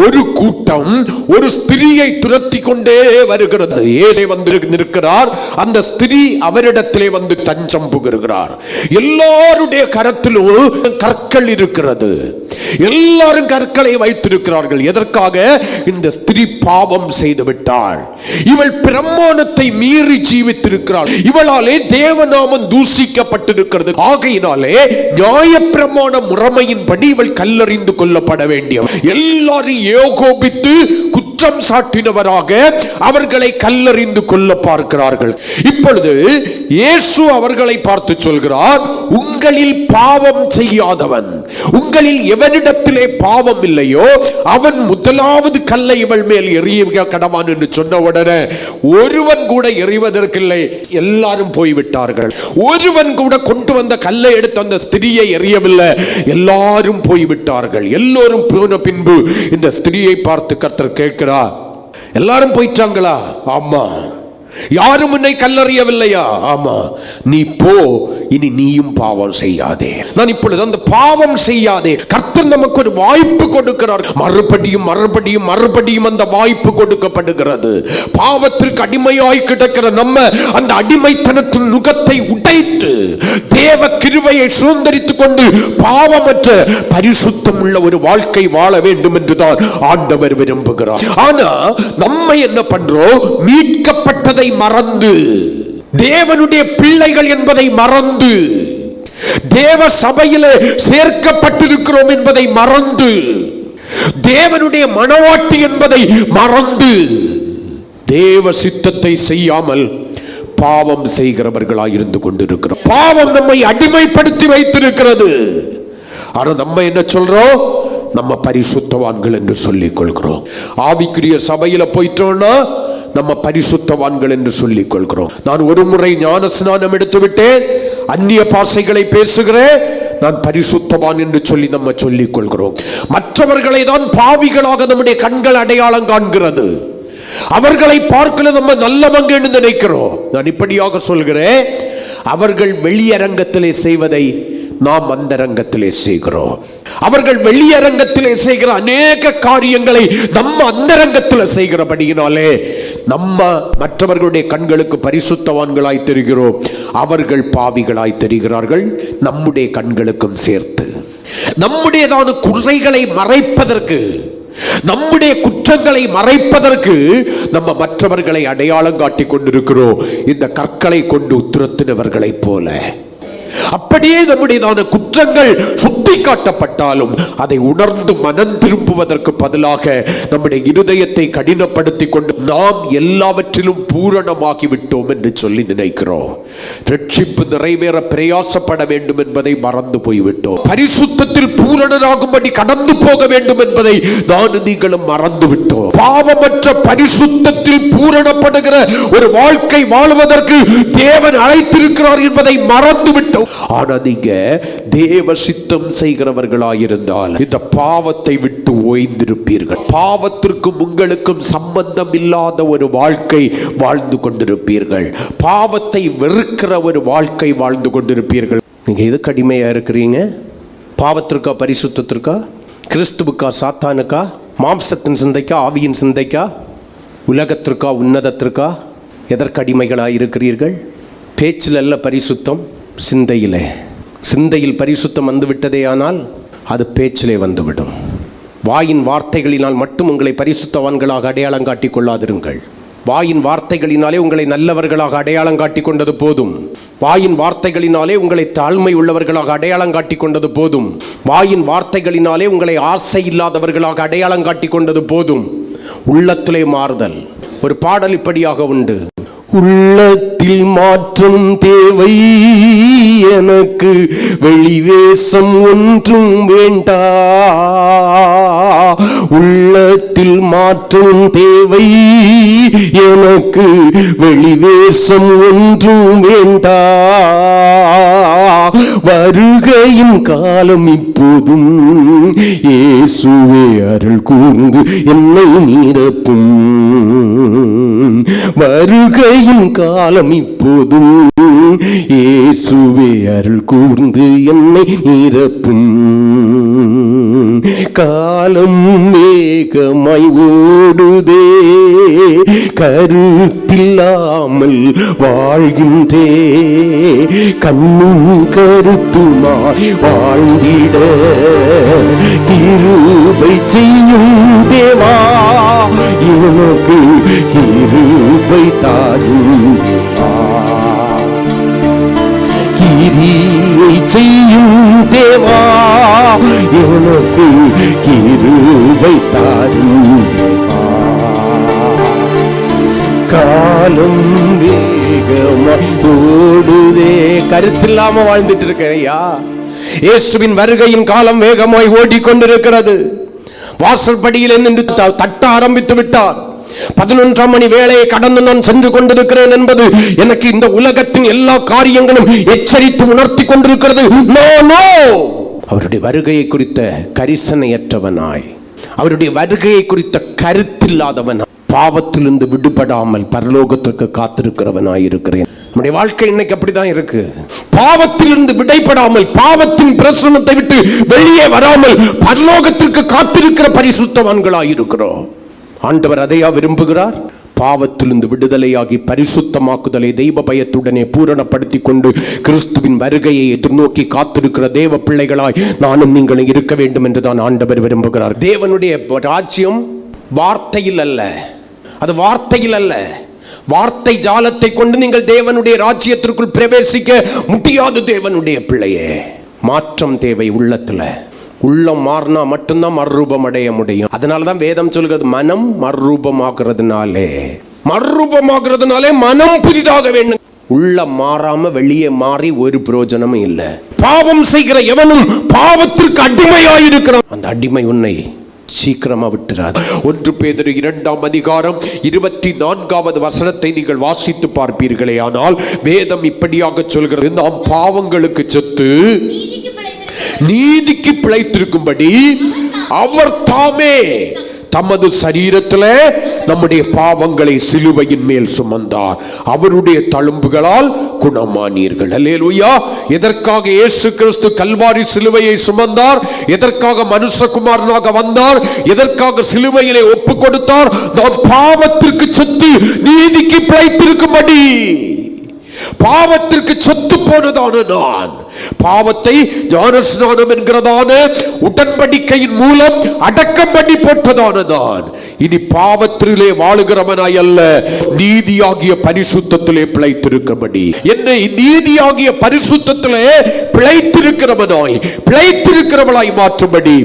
ஒரு கூட்டம் ஒரு ஸ்திரியை துரத்தி கொண்டே வருகிறது. ஏழை வந்து நிற்கிறார், அந்த ஸ்திரீ அவரிடத்திலே வந்து தஞ்சம் புகுகிறார். எல்லாருடைய கரத்திலும் கற்கள் இருக்கிறது, எல்லாரும் கற்களை வைத்திருக்கிறார்கள். எதற்காக? இந்த ஸ்திரீ பாவம் செய்து விட்டாள், இவள் பிரமாணத்தை மீறி ஜீவித்திருக்கிறாள், இவளாலே தேவநாமம் தூஷிக்கப்பட்டிருக்கிறது. ஆகையினாலே நியாயப்பிரமாண முறைமையின்படி இவள் கல்லறிந்து கொள்ளப்பட வேண்டியவள். எல்லாரும் ஏகோபித்து குற்றம் சாட்டினவராக அவர்களை கல்லறிந்து கொள்ள பார்க்கிறார்கள். இப்பொழுது இயேசு அவர்களை பார்த்து சொல்கிறார், உங்களில் பாவம் செய்யாதவன், உங்களில் எவனிடத்திலே பாவம் இல்லையோ அவன் முதலாவது கல்லை இவள் மேல் எறிய கடவான் என்று சொன்ன உடனே ஒருவன் கூட எறிவதற்கில்லை, எல்லாரும் போய்விட்டார்கள். ஒருவன் கூட கொண்டு வந்த கல்லை எடுத்து அந்த ஸ்திரியை எறியவில்லை, எல்லாரும் போய்விட்டார்கள். எல்லோரும் போன பின்பு இந்த ஸ்திரியை பார்த்து கர்த்தர் கேட்கிறார், எல்லாரும் போயிட்டாங்களா? ஆமா. யாரும் உன்னை கல்லறியவில்லையா? ஆமா. நீ போ, இனி நீயும் பாவம் செய்யாதே. நான் இப்பொழுது அந்த பாவம் செய்யாதே, கர்த்தர் நமக்கு ஒரு வாய்ப்பு கொடுக்கிறார். மறுபடியும் மறுபடியும் மறுபடியும் அந்த வாய்ப்பு கொடுக்கப்படுகிறது. பாவத்திற்கு அடிமையாய் கிடக்கிற நம்ம அந்த அடிமைத்தனத்தின் நுகத்தை உடைத்து தேவ கிருபையை சுதந்தரித்துக் கொண்டு பாவமற்ற பரிசுத்தம் உள்ள ஒரு வாழ்க்கை வாழ வேண்டும் என்றுதான் ஆண்டவர் விரும்புகிறார். ஆனா நம்ம என்ன பண்றோம்? மீட்கப்பட்டதை மறந்து, தேவனுடைய பிள்ளைகள் என்பதை மறந்து, தேவ சபையிலே சேர்க்கப்பட்டிருக்கிறோம் என்பதை மறந்து, தேவனுடைய மனவாட்டி என்பதை மறந்து, தேவ சித்தத்தை செய்யாமல் பாவம் செய்கிறவர்களாய் இருந்து கொண்டிருக்கிறோம். பாவம் நம்மை அடிமைப்படுத்தி வைத்திருக்கிறது. ஆனா நம்ம என்ன சொல்றோம்? நம்ம பரிசுத்தவான்கள் என்று சொல்லிக் கொள்கிறோம். ஆவிக்குரிய சபையில போயிட்டோம்னா நம்ம பரிசுத்தவான்கள் என்று சொல்லிக் கொள்கிறோம். நான் ஒரு முறை ஞான ஸ்நானம் எடுத்து விட்டேன், அந்நிய பாஷைகளை பேசுகிறேன், நான் பரிசுத்தவான் என்று சொல்லி நம்ம சொல்லிக் கொள்கிறோம். மற்றவர்களை தான் பாவிகளாக நம்முடைய கண்கள் அடையாளம் காண்கிறது. அவர்களை பார்க்கல நம்ம நல்லவங்க என்று நினைக்கிறோம். நான் இப்படியாக சொல்கிறேன், அவர்கள் வெளியரங்கத்திலே செய்வதை நாம் அந்தரங்கத்திலே செய்கிறோம். அவர்கள் வெளியரங்கத்திலே செய்கிற அநேக காரியங்களை நம்ம அந்தரங்கத்தில் செய்கிறபடியினாலே நம்ம மற்றவர்களுடைய கண்களுக்கு பரிசுத்தவான்களாய் தெரிகிறோம், அவர்கள் பாவிகளாய் தெரிகிறார்கள். நம்முடைய கண்களுக்கும் சேர்த்து நம்முடையதான குறைகளை மறைப்பதற்கு, நம்முடைய குற்றங்களை மறைப்பதற்கு நம்ம மற்றவர்களை அடையாளம் காட்டிக் கொண்டிருக்கிறோம், இந்த கற்களை கொண்டு உத்திரத்தினவர்களைப் போல. அப்படியே நம்முடையதான குற்றங்கள் சுட்டி காட்டப்பட்டாலும் அதை உணர்ந்து மனம் திரும்புவதற்கு பதிலாக நம்முடைய இருதயத்தை கடினப்படுத்திக் கொண்டு நாம் எல்லாவற்றிலும் பூரணமாகி விட்டோம் என்று சொல்லி நினைக்கிறோம். ரட்சிப்பு நிறைவேற பிரயாசப்பட வேண்டும் என்பதை மறந்து போய்விட்டோம். பரிசுத்தத்தில் பூரணராகும்படி கடந்து போக வேண்டும் என்பதை நான் நீங்களும் மறந்து விட்டோம். பாவமற்ற பரிசுத்தத்தில் பூரணப்படுகிற ஒரு வாழ்க்கை வாழ்வதற்கு தேவன் அழைத்திருக்கிறார் என்பதை மறந்து விட்டோம். ஆனா நீங்க தேவ சித்தம் செய்கிறவர்களாயிருந்தால் இந்த பாவத்தை விட்டு ஓய்ந்திருப்பீர்கள். பாவத்திற்கும் உங்களுக்கும் சம்பந்தம் இல்லாத ஒரு வாழ்க்கை வாழ்ந்து கொண்டிருப்பீர்கள். பாவத்தை வெறுக்கிற ஒரு வாழ்க்கை வாழ்ந்து கொண்டிருப்பீர்கள். நீங்க எதுக்கு அடிமையா இருக்கிறீங்க? பாவத்திற்கா, பரிசுத்தத்திற்கா, கிறிஸ்துவுக்கா, சாத்தானுக்கா, மாம்சத்தின் சிந்தைக்கா, ஆவியின் சிந்தைக்கா, உலகத்திற்கா, உன்னதத்திற்கா? எதற்கு அடிமைகளாக இருக்கிறீர்கள்? பேச்சில் அல்ல பரிசுத்தம், சிந்தையிலே. சிந்தையில் பரிசுத்தம் வந்துவிட்டதே ஆனால் அது பேச்சிலே வந்துவிடும். வாயின் வார்த்தைகளினால் மட்டும் உங்களை பரிசுத்தவான்களாக அடையாளம் காட்டிக் கொள்ளாதிருங்கள். வாயின் வார்த்தைகளினாலே உங்களை நல்லவர்களாக அடையாளம் காட்டிக் கொண்டது போதும். வாயின் வார்த்தைகளினாலே உங்களை தாழ்மை உள்ளவர்களாக அடையாளம் காட்டிக் கொண்டது போதும். வாயின் வார்த்தைகளினாலே உங்களை ஆசை இல்லாதவர்களாக அடையாளம் காட்டிக் கொண்டது போதும். உள்ளத்திலே மாறுதல். ஒரு பாடல் இப்படியாக உண்டு: உள்ளத்தில் மாற்றம் தேவை, எனக்கு வெளிவேசம் ஒன்றும் வேண்டா. உள்ளத்தில் மாற்றம் தேவை, எனக்கு வெளிவேசம் ஒன்றும் வேண்டா. வருகையின் காலம் இப்போதும், இயேசுவே அருள் கூர்ந்து என்னை நிரப்பும். வருகையின் காலம் இப்போதும், இயேசுவே அருள் கூர்ந்து என்னை நிரப்பும். காலம் மேகமாய் ஓடுதே, கருத்தில்லாமல் வாழ்கின்றே. கண்ணும் கருத்துமாய் வாழ்ந்திட கிருபை செய்யும் தேவா, எனக்கு கிருபை தாரும் தேவா. கிரியை செய்யும் தேவா, எனக்கு கிருபை தாரும் தேவா. காலம் வேகமாய் ஓடுதே. கருத்தில்லாம வாழ்ந்துட்டு இருக்கேன் ஐயா. இயேசுவின் வருகையின் காலம் வேகமாய் ஓடிக்கொண்டிருக்கிறது. வாசல் படியில் நின்று தட்ட ஆரம்பித்து விட்டார். 11ஆம் மணி வேளையை கடந்து நான் சென்று கொண்டிருக்கிறேன் என்பது எனக்கு இந்த உலகத்தின் எல்லா காரியங்களும் எச்சரித்து உணர்த்தி கொண்டிருக்கிறது. அவருடைய வருகையை குறித்த கரிசனையற்றவனாய், அவருடைய வருகையை குறித்த கருத்தில்லாதவனாய், பாவத்திலிருந்து விடுபடாமல் பரலோகத்திற்கு காத்திருக்கிறவனாய் இருக்கிறேன். நம்முடைய வாழ்க்கை இன்னைக்கு அப்படிதான் இருக்கு. பாவத்திலிருந்து விடைபடாமல், பாவத்தின் பிரசனத்தை விட்டு வெளியே வராமல் பரலோகத்திற்கு காத்திருக்கிற பரிசுத்தவான்களாய் இருக்கிறோம். ஆண்டவர் அதையா விரும்புகிறார்? பாவத்திலிருந்து விடுதலையாகி பரிசுத்தமாக்குதலை தெய்வ பயத்துடனே பூரணப்படுத்திக் கொண்டு கிறிஸ்துவின் வருகையை எதிர்நோக்கி காத்திருக்கிற தேவ பிள்ளைகளாய் நானும் நீங்களும் இருக்க வேண்டும் என்றுதான் ஆண்டவர் விரும்புகிறார். தேவனுடைய ராஜ்யம் வார்த்தையில் அல்ல, அது வார்த்தையில் அல்ல. வார்த்தை ஜாலத்தை கொண்டு நீங்கள் தேவனுடைய ராஜ்யத்திற்குள் பிரவேசிக்க முடியாது. தேவனுடைய பிள்ளையே, மாற்றம் தேவை. உள்ளத்துல உள்ளம் மாறினா மட்டும்தான் மறுரூபம் அடைய முடியும். அதனாலதான் வேதம் சொல்கிறது, மனம் மறுரூபமாகிறதுனாலே மனம் புதிதாக வேண்டும். உள்ள மாறாம வெளியே மாறி ஒரு பிரயோஜனமும் இல்லை. பாவம் செய்கிற எவனும் பாவத்திற்கு அடிமையாயிருக்கிறான். அந்த அடிமை உன்னை சீக்கிரமா விட்டுறாது. 1 பேதுரு 2ஆம் அதிகாரம் 24வது வசனத்தை நீங்கள் வாசித்து பார்ப்பீர்களே ஆனால் வேதம் இப்படியாக சொல்கிறது: நாம் பாவங்களுக்கு செத்து நீதிக்கு பிழைத்திருக்கும்படி அவர் தாமே தமது சரீரத்திலே நம்முடைய பாவங்களை சிலுவையின் மேல் சுமந்தார், அவருடைய தழும்புகளால் குணமானீர்கள். அல்லேலூயா. எதற்காக இயேசு கிறிஸ்து கல்வாரி சிலுவையை சுமந்தார்? எதற்காக மனுஷகுமாரனாக வந்தார்? எதற்காக சிலுவையிலே ஒப்பு கொடுத்தார்? நாம் பாவத்திற்கு செத்து நீதிக்கு பிழைத்திருக்கும்படி. பாவத்திற்கு சொத்து போனதான நான், பாவத்தை ஞானஸ்நானம் என்கிறதான உடன்படிக்கையின் மூலம் அடக்கம் பண்ணி போட்டதான நான் இனி பாவத்திலே வாழுகிறவனாய் அல்ல, நீதியாகிய பரிசுத்தத்திலே பிழைத்திருக்கிறபடி, என்னை நீதியாகிய பரிசுத்தத்திலே பிழைத்திருக்கிறவனாய் பிழைத்திருக்கிறவளாய் மாற்றும்படி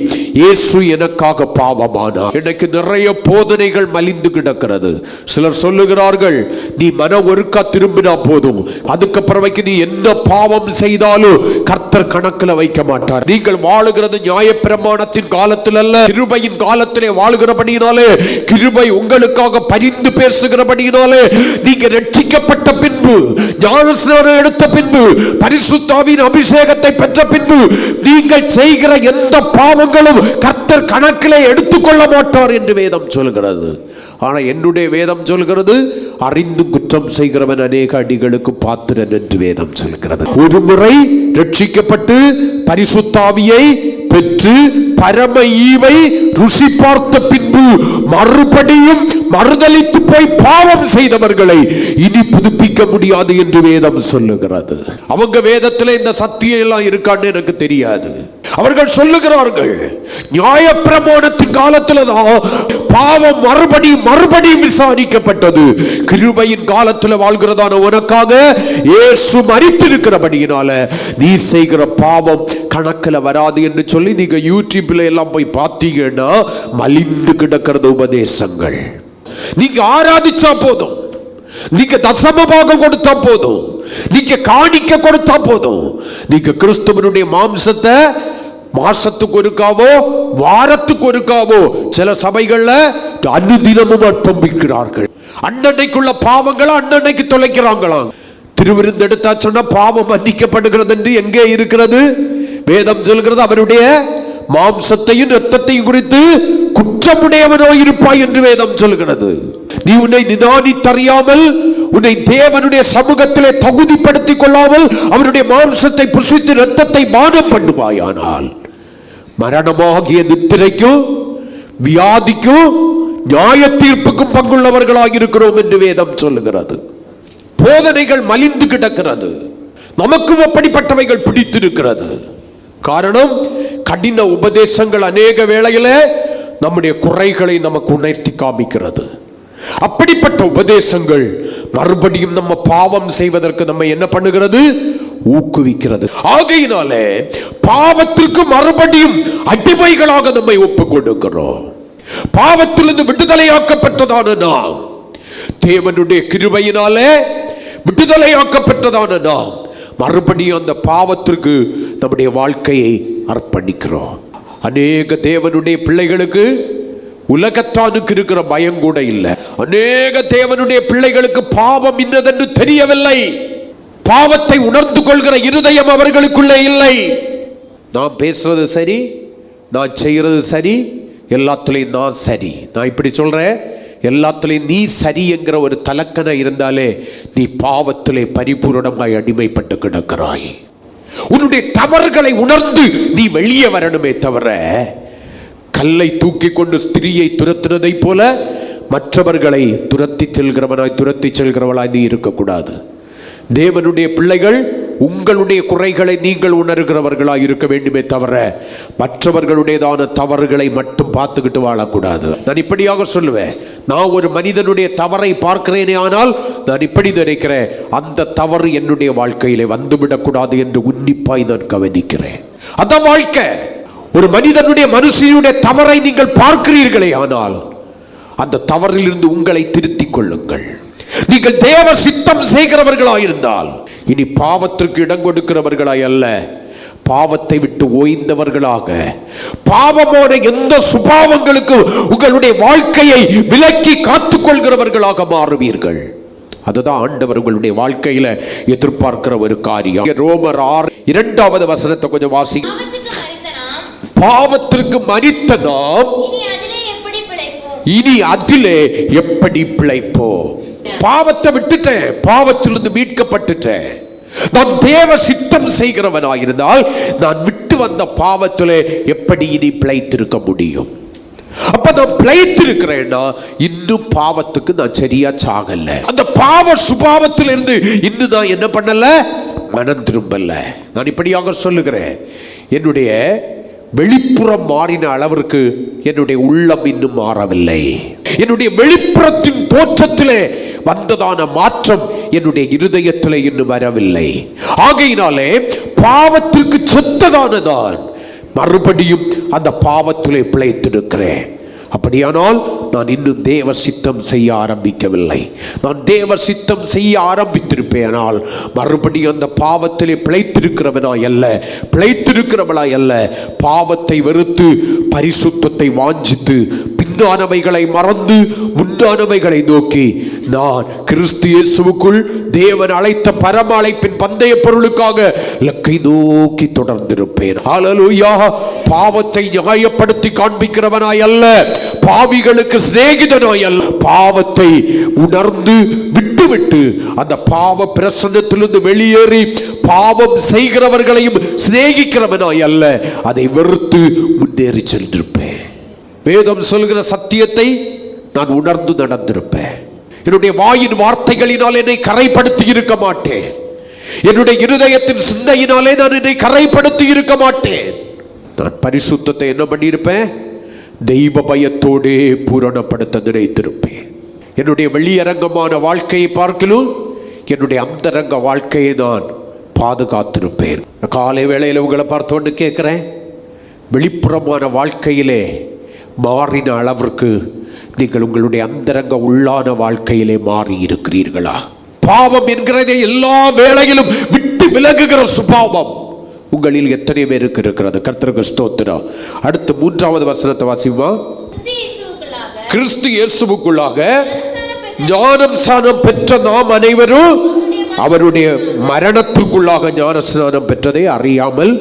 இயேசு எனக்காக பாவமானார். எனக்கு நிறைய போதனைகள் மலிந்து கிடக்கிறது. சிலர் சொல்லுகிறார்கள், நீ மன ஒருக்கா திரும்பினா போதும், அதுக்கப்புறம் நீ என்ன பாவம் செய்தாலும் கர்த்தர் கணக்கில் வைக்க மாட்டார். நீங்கள் வாழுகிறது நியாயப்பிரமாணத்தின் காலத்தில் அல்ல, கிருபையின் காலத்திலே வாழுகிறபடியினாலே, கிருபை உங்களுக்காக பரிந்து பேசுகிறபடியினாலே, நீங்க ரட்சிக்கப்பட்ட பின்பு, ஞானஸ்நானம் எடுத்த பின்பு, பரிசுத்தாவின் அபிஷேகத்தை பெற்ற பின்பு, நீங்கள் செய்கிற எந்த பாவங்களும் கர்த்தர் கணக்கிலே எடுத்துக்கொள்ள மாட்டார் என்று வேதம் சொல்கிறது. ஆனா என்னுடைய வேதம் சொல்கிறது, அறிந்து குற்றம் செய்கிறவன் அநேக அடிகளுக்கு பாத்திரன் என்று வேதம் சொல்கிறது. ஒரு முறை ரட்சிக்கப்பட்டு பரிசுத்தாவியை பெற்று பரம ஈவை ருசி பார்த்த பின்பு மறுபடியும் மறுதலித்து போய் பாவம் செய்தவர்களை இனி புதுப்பிக்க முடியாது என்று வேதம் சொல்லுகிறது. அவங்க வேதத்தில் இந்த சத்தியம் எல்லாம் இருக்கான்னு எனக்கு தெரியாது. அவர்கள் சொல்லுகிறார்கள், நியாயப்பிரமாணத்தின் காலத்தில் தான் பாவம் மறுபடியும் விசாரிக்கப்பட்டது. கிருபையின் காலத்தில் வாழ்கிறதான உனக்காக இயேசு மரித்திருக்கிறபடியினால நீ செய்கிற பாவம் கணக்கில் வராது என்று சொல்லி நீங்க யூடியூப்ல எல்லாம் போய் பார்த்தீங்கன்னா மலிந்து கிடக்கிறது உபதேசங்கள். நீங்க ஆராதிச்சா போதும், நீங்க தசமபாகம் கொடுத்தா போதும், நீங்க காணிக்க கொடுத்தா போதும், நீங்க கிறிஸ்துவனுடைய மாம்சத்தை மாசத்துக்கு ஒருக்காவோ வாரத்துக்கு ஒருக்காவோ சில சபைகள்ல அனுதினமும் அர்ப்பணிக்கிறார்கள். அன்னன்னைக்குள்ள பாவங்களை அன்னன்னைக்கு தொலைக்கிறாங்களாம். திருவிருந்து எடுத்தா சொன்னா பாவம் மன்னிக்கப்படுகிறது என்று எங்கே இருக்கிறது? வேதம் சொல்கிறது, அவருடைய மாம்சத்தையும் இரத்தத்தையும் குறித்து குற்றமுடையவனோ இருப்பாய் என்று வேதம் சொல்கிறது. நீ உன்னை நிதானித்தறியாமல், உன்னை தேவனுடைய சமூகத்திலே தகுதிப்படுத்திக் கொள்ளாமல் அவருடைய மாம்சத்தை புசித்து இரத்தத்தை பானம் பண்ணுவாயானால் மரணமாகிய நித்திரைக்கும் வியாதிக்கும் நியாய தீர்ப்புக்கும் பங்குள்ளவர்களாக இருக்கிறோம் என்று வேதம் சொல்லுகிறது. போதனைகள் மலிந்து கிடக்கிறது. நமக்கும் அப்படிப்பட்டவைகள் பிடித்திருக்கிறது. காரணம், கடின உபதேசங்கள் அநேக வேளையில நம்முடைய குறைகளை நமக்கு உணர்த்தி காமிக்கிறது. அப்படிப்பட்ட உபதேசங்கள் மறுபடியும் நம்ம பாவம் செய்வதற்கு நம்ம என்ன பண்ணுகிறது? ஊக்குவிக்கிறது. ஆகையினாலே பாவத்திற்கு மறுபடியும் அடிமைகளாக நம்மை ஒப்புக் கொடுக்கிறோம். பாவத்திலிருந்து விடுதலையாக்கப்பட்டதான நாம், தேவனுடைய கிருபையினாலே விடுதலையாக்கப்பட்டதான நாம் மறுபடியும் அந்த பாவத்திற்கு நம்முடைய வாழ்க்கையை அர்ப்பணிக்கிறோம். அநேக தேவனுடைய பிள்ளைகளுக்கு உலகத்தானுக்கு இருக்கிற பயம் கூட இல்லை. அநேக தேவனுடைய பிள்ளைகளுக்கு பாவம் இன்னதென்று தெரியவில்லை. பாவத்தை உணர்ந்து கொள்கிற இருதயம் அவர்களுக்குள்ளே இல்லை. நான் பேசுறது சரி, நான் செய்கிறது சரி, எல்லாத்துலையும் நான் சரி, நான் இப்படி சொல்றேன், எல்லாத்துலையும் நீ சரி என்கிற ஒரு தலக்கணை இருந்தாலே நீ பாவத்திலே பரிபூரணமாய் அடிமைப்பட்டு கிடக்கிறாய். உன்னுடைய தவறுகளை உணர்ந்து நீ வெளியே வரணுமே தவிர, கல்லை தூக்கி கொண்டு ஸ்திரியை துரத்தினதை போல மற்றவர்களை துரத்தி செல்கிறவளாய் நீ இருக்கக்கூடாது. தேவனுடைய பிள்ளைகள் உங்களுடைய குறைகளை நீங்கள் உணர்கிறவர்களாக இருக்க வேண்டுமே தவிர மற்றவர்களுடையதான தவறுகளை மட்டும் பார்த்துக்கிட்டு வாழக்கூடாது. நான் இப்படியாக சொல்லுவேன், நான் ஒரு மனிதனுடைய தவறை பார்க்கிறேனே ஆனால் நான் இப்படி நினைக்கிறேன், அந்த தவறு என்னுடைய வாழ்க்கையிலே வந்துவிடக்கூடாது என்று உன்னிப்பாய் நான் கவனிக்கிறேன். அதான் வாழ்க்கை. ஒரு மனிதனுடைய மனுஷனுடைய தவறை நீங்கள் பார்க்கிறீர்களே ஆனால் அந்த தவறிலிருந்து உங்களை திருத்திக் கொள்ளுங்கள். நீங்கள் தேவ சித்தம் செய்கிறவர்களாயிருந்தால் இனி பாவத்திற்கு இடம் கொடுக்கிறவர்களாய் அல்ல, பாவத்தை விட்டு ஓய்ந்தவர்களாக, பாவமோட எந்த சுபாவங்களுக்கு உங்களுடைய வாழ்க்கையை விலக்கி காத்துக் கொள்கிறவர்களாக மாறுவீர்கள். அதுதான் ஆண்டவர் உங்களுடைய வாழ்க்கையில எதிர்பார்க்கிற ஒரு காரியம். ரோமர் 6:2 கொஞ்சம் வாசி. பாவத்திற்கு மரித்த நாம் இனி அதிலே எப்படி பிழைப்போ? பாவத்தை விட்டுட்டேன், பாவத்திலிருந்து மீட்கப்பட்டுட்டேன். நான் தேவ சித்தம் செய்கிறவனாயிருந்தால் நான் விட்டு வந்த பாவத்திலே எப்படி இனி பிழைத்திருக்க முடியும்? அப்ப நான் பிழைத்திருக்கிறேன்னா இன்னும் பாவத்துக்கு நான் சரியா சாகல. அந்த பாவ சுபாவத்திலிருந்து இன்னும் நான் என்ன பண்ணல? மனம் திரும்பல. நான் இப்படியாக சொல்லுகிறேன், என்னுடைய வெளிப்புறம் மாறின அளவிற்கு என்னுடைய உள்ளம் இன்னும் மாறவில்லை. என்னுடைய வெளிப்புறத்தின் தோற்றத்திலே வந்ததான மாற்றம் என்னுடைய இருதயத்திலே இன்னும் வரவில்லை. ஆகையினாலே பாவத்திற்கு செத்ததானதான் மறுபடியும் அந்த பாவத்திலே பிழைத்திருக்கிறேன். அப்படியானால் நான் இன்னும் தேவ சித்தம் செய்ய ஆரம்பிக்கவில்லை. நான் தேவ சித்தம் செய்ய ஆரம்பித்திருப்பேனால் மறுபடியும் அந்த பாவத்திலே பிழைத்திருக்கிறவனாய் அல்ல, பிழைத்திருக்கிறவனாய் அல்ல, பாவத்தை வெறுத்து பரிசுத்தத்தை வாஞ்சித்து பின்னானவைகளை மறந்து முன்னானவைகளை நோக்கி நான் கிறிஸ்து இயேசுவுக்குள் தேவன் அழைத்த பரம அழைப்பின் பந்தய பொருளுக்காக இலக்கை நோக்கி தொடர்ந்திருப்பேன். ஹல்லேலூயா. பாவத்தை நியாயப்படுத்தி காண்பிக்கிறவனாய் அல்ல, பாவிகளுக்கு சிநேகிதனாய் அல்ல, பாவத்தை உணர்ந்து விட்டுவிட்டு அந்த பாவ பிரசன்னத்திலிருந்து வெளியேறி பாவம் செய்கிறவர்களையும் சிநேகிக்கிறவனாய் அல்ல, அதை வெறுத்து முன்னேறி சென்றிருப்பேன். வேதம் சொல்கிற சத்தியத்தை நான் உணர்ந்து நடந்திருப்பேன். என்னுடைய வாயின் வார்த்தைகளினால் என்னை கரைப்படுத்தி இருக்க மாட்டேன். என்னுடைய இருதயத்தின் சிந்தையினாலே நான் என்னை கரைப்படுத்தி இருக்க மாட்டேன். நான் பரிசுத்தத்தை என்ன பண்ணியிருப்பேன்? தெய்வ பயத்தோடே பூரணப்படுத்த நினைத்திருப்பேன். என்னுடைய வெளியரங்கமான வாழ்க்கையை பார்க்கலும் என்னுடைய அந்தரங்க வாழ்க்கையை நான் பாதுகாத்திருப்பேன். காலை வேளையில் உங்களை பார்த்தோன்னு கேட்குறேன், வெளிப்புறமான வாழ்க்கையிலே மாறின அளவிற்கு நீங்கள் உங்களுடைய அந்தரங்க உள்ளான வாழ்க்கையிலே மாறி இருக்கிறீர்களா? பாவம் என்கிறதை எல்லா வேளையிலும் விட்டு விலகுகிற சுபாவம் உங்களில் எத்தனை பேருக்கு இருக்கிறது? கர்த்தருக்கு ஸ்தோத்திரம். அடுத்து 3வது வசனத்தை வாசிமா. கிறிஸ்து இயேசுவுக்குள்ளாக ஞானஸ்நானம் பெற்ற நாம் அனைவரும் அவருடைய மரணத்திற்குள்ளாக ஞானஸ்நானம் பெற்றதை அறியாமல்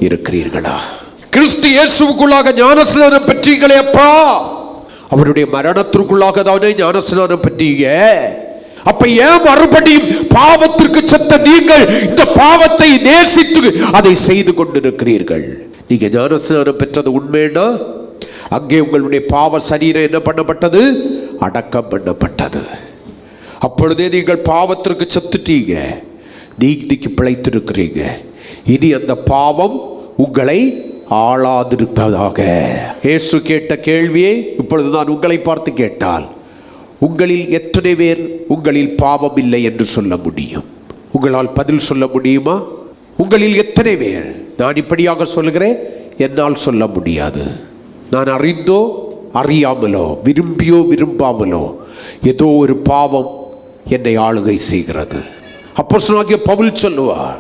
இருக்கிறீர்களா? கிறிஸ்து இயேசுவுக்குள்ளாக ஞானஸ்நானம் பெற்றீங்களே அப்பா, அவருடைய மரணத்திற்குள்ளாக தானே ஞானஸ்நானம் பெற்றீங்க. அப்ப ஏன் மறுபடியும் பாவத்திற்கு செத்த நீங்கள் இந்த பாவத்தை நேசித்து அதை செய்து கொண்டிருக்கிறீர்கள்? நீங்க ஞானஸ்நானம் பெற்றது உண்மைன்னா அங்கே உங்களுடைய பாவ சரீரம் என்ன பண்ணப்பட்டது? அடக்கம் பண்ணப்பட்டது. அப்பொழுதே நீங்கள் பாவத்திற்கு செத்துட்டீங்க, நீதிக்கு பிழைத்திருக்கிறீங்க. இனி அந்த பாவம் உங்களை ஆளாதிருப்பதாக. இயேசு கேட்ட கேள்வியை இப்பொழுது நான் உங்களை பார்த்து கேட்டால், உங்களில் எத்தனை பேர் உங்களில் பாவம் இல்லை என்று சொல்ல முடியும்? உங்களால் பதில் சொல்ல முடியுமா? உங்களில் எத்தனை பேர்? நான் இப்படியாக சொல்கிறேன், என்னால் சொல்ல முடியாது. நான் அறிந்தோ அறியாமலோ விரும்பியோ விரும்பாமலோ ஏதோ ஒரு பாவம் என்னை ஆளுகை செய்கிறது. அப்போஸ்தலனாகிய பவுல் சொல்லுவார்,